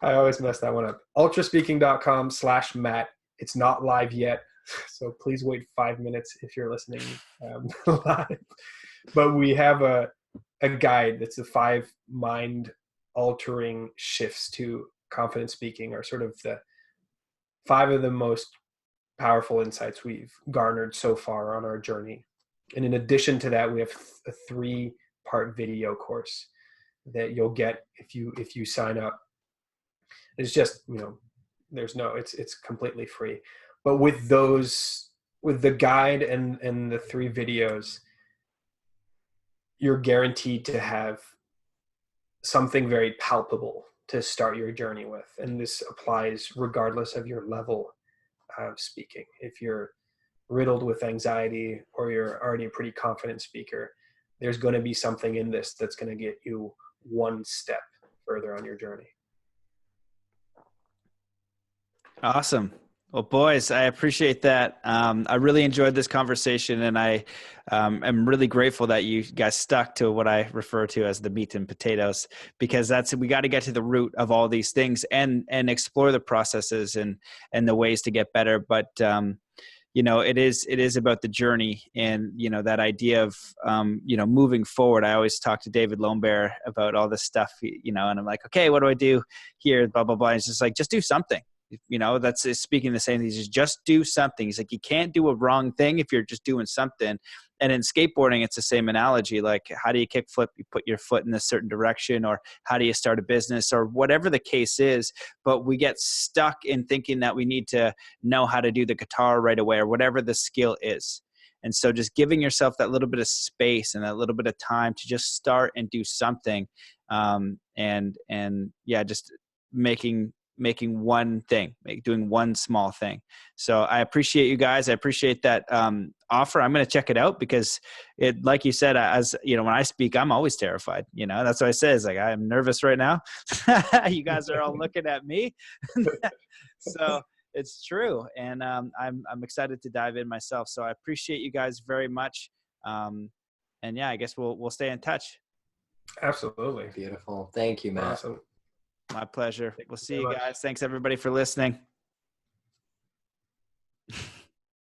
I always mess that one up. ultraspeaking.com/Matt. It's not live yet, so please wait 5 minutes if you're listening live. But we have a guide that's the 5 mind-altering shifts to confident speaking, are sort of the 5 of the most powerful insights we've garnered so far on our journey. And in addition to that, we have 3 part video course that you'll get if you sign up. It's just, it's completely free. But with the guide and the 3 videos, you're guaranteed to have something very palpable to start your journey with. And this applies regardless of your level of speaking. If you're riddled with anxiety or you're already a pretty confident speaker, there's going to be something in this that's going to get you one step further on your journey. Awesome. Well, boys, I appreciate that. I really enjoyed this conversation, and I am really grateful that you guys stuck to what I refer to as the meat and potatoes, because we got to get to the root of all these things and explore the processes and the ways to get better. But it is about the journey, and that idea of moving forward. I always talk to David Lombard about all this stuff, and I'm like, okay, what do I do here? Blah blah blah. It's just like, just do something. That's speaking the same thing. Just do something. He's like, you can't do a wrong thing if you're just doing something. And in skateboarding, it's the same analogy. Like, how do you kick flip? You put your foot in a certain direction, or how do you start a business, or whatever the case is. But we get stuck in thinking that we need to know how to do the guitar right away, or whatever the skill is. And so just giving yourself that little bit of space and that little bit of time to just start and do something. Just making one thing, doing one small thing. So I appreciate you guys. I appreciate that offer. I'm going to check it out, because it, like you said, as when I speak, I'm always terrified. That's what I say. It's like, I'm nervous right now. You guys are all looking at me. So it's true. And I'm excited to dive in myself. So I appreciate you guys very much. I guess we'll stay in touch. Absolutely. Beautiful. Thank you, Matt. Awesome. My pleasure. We'll see you guys. Thanks everybody for listening.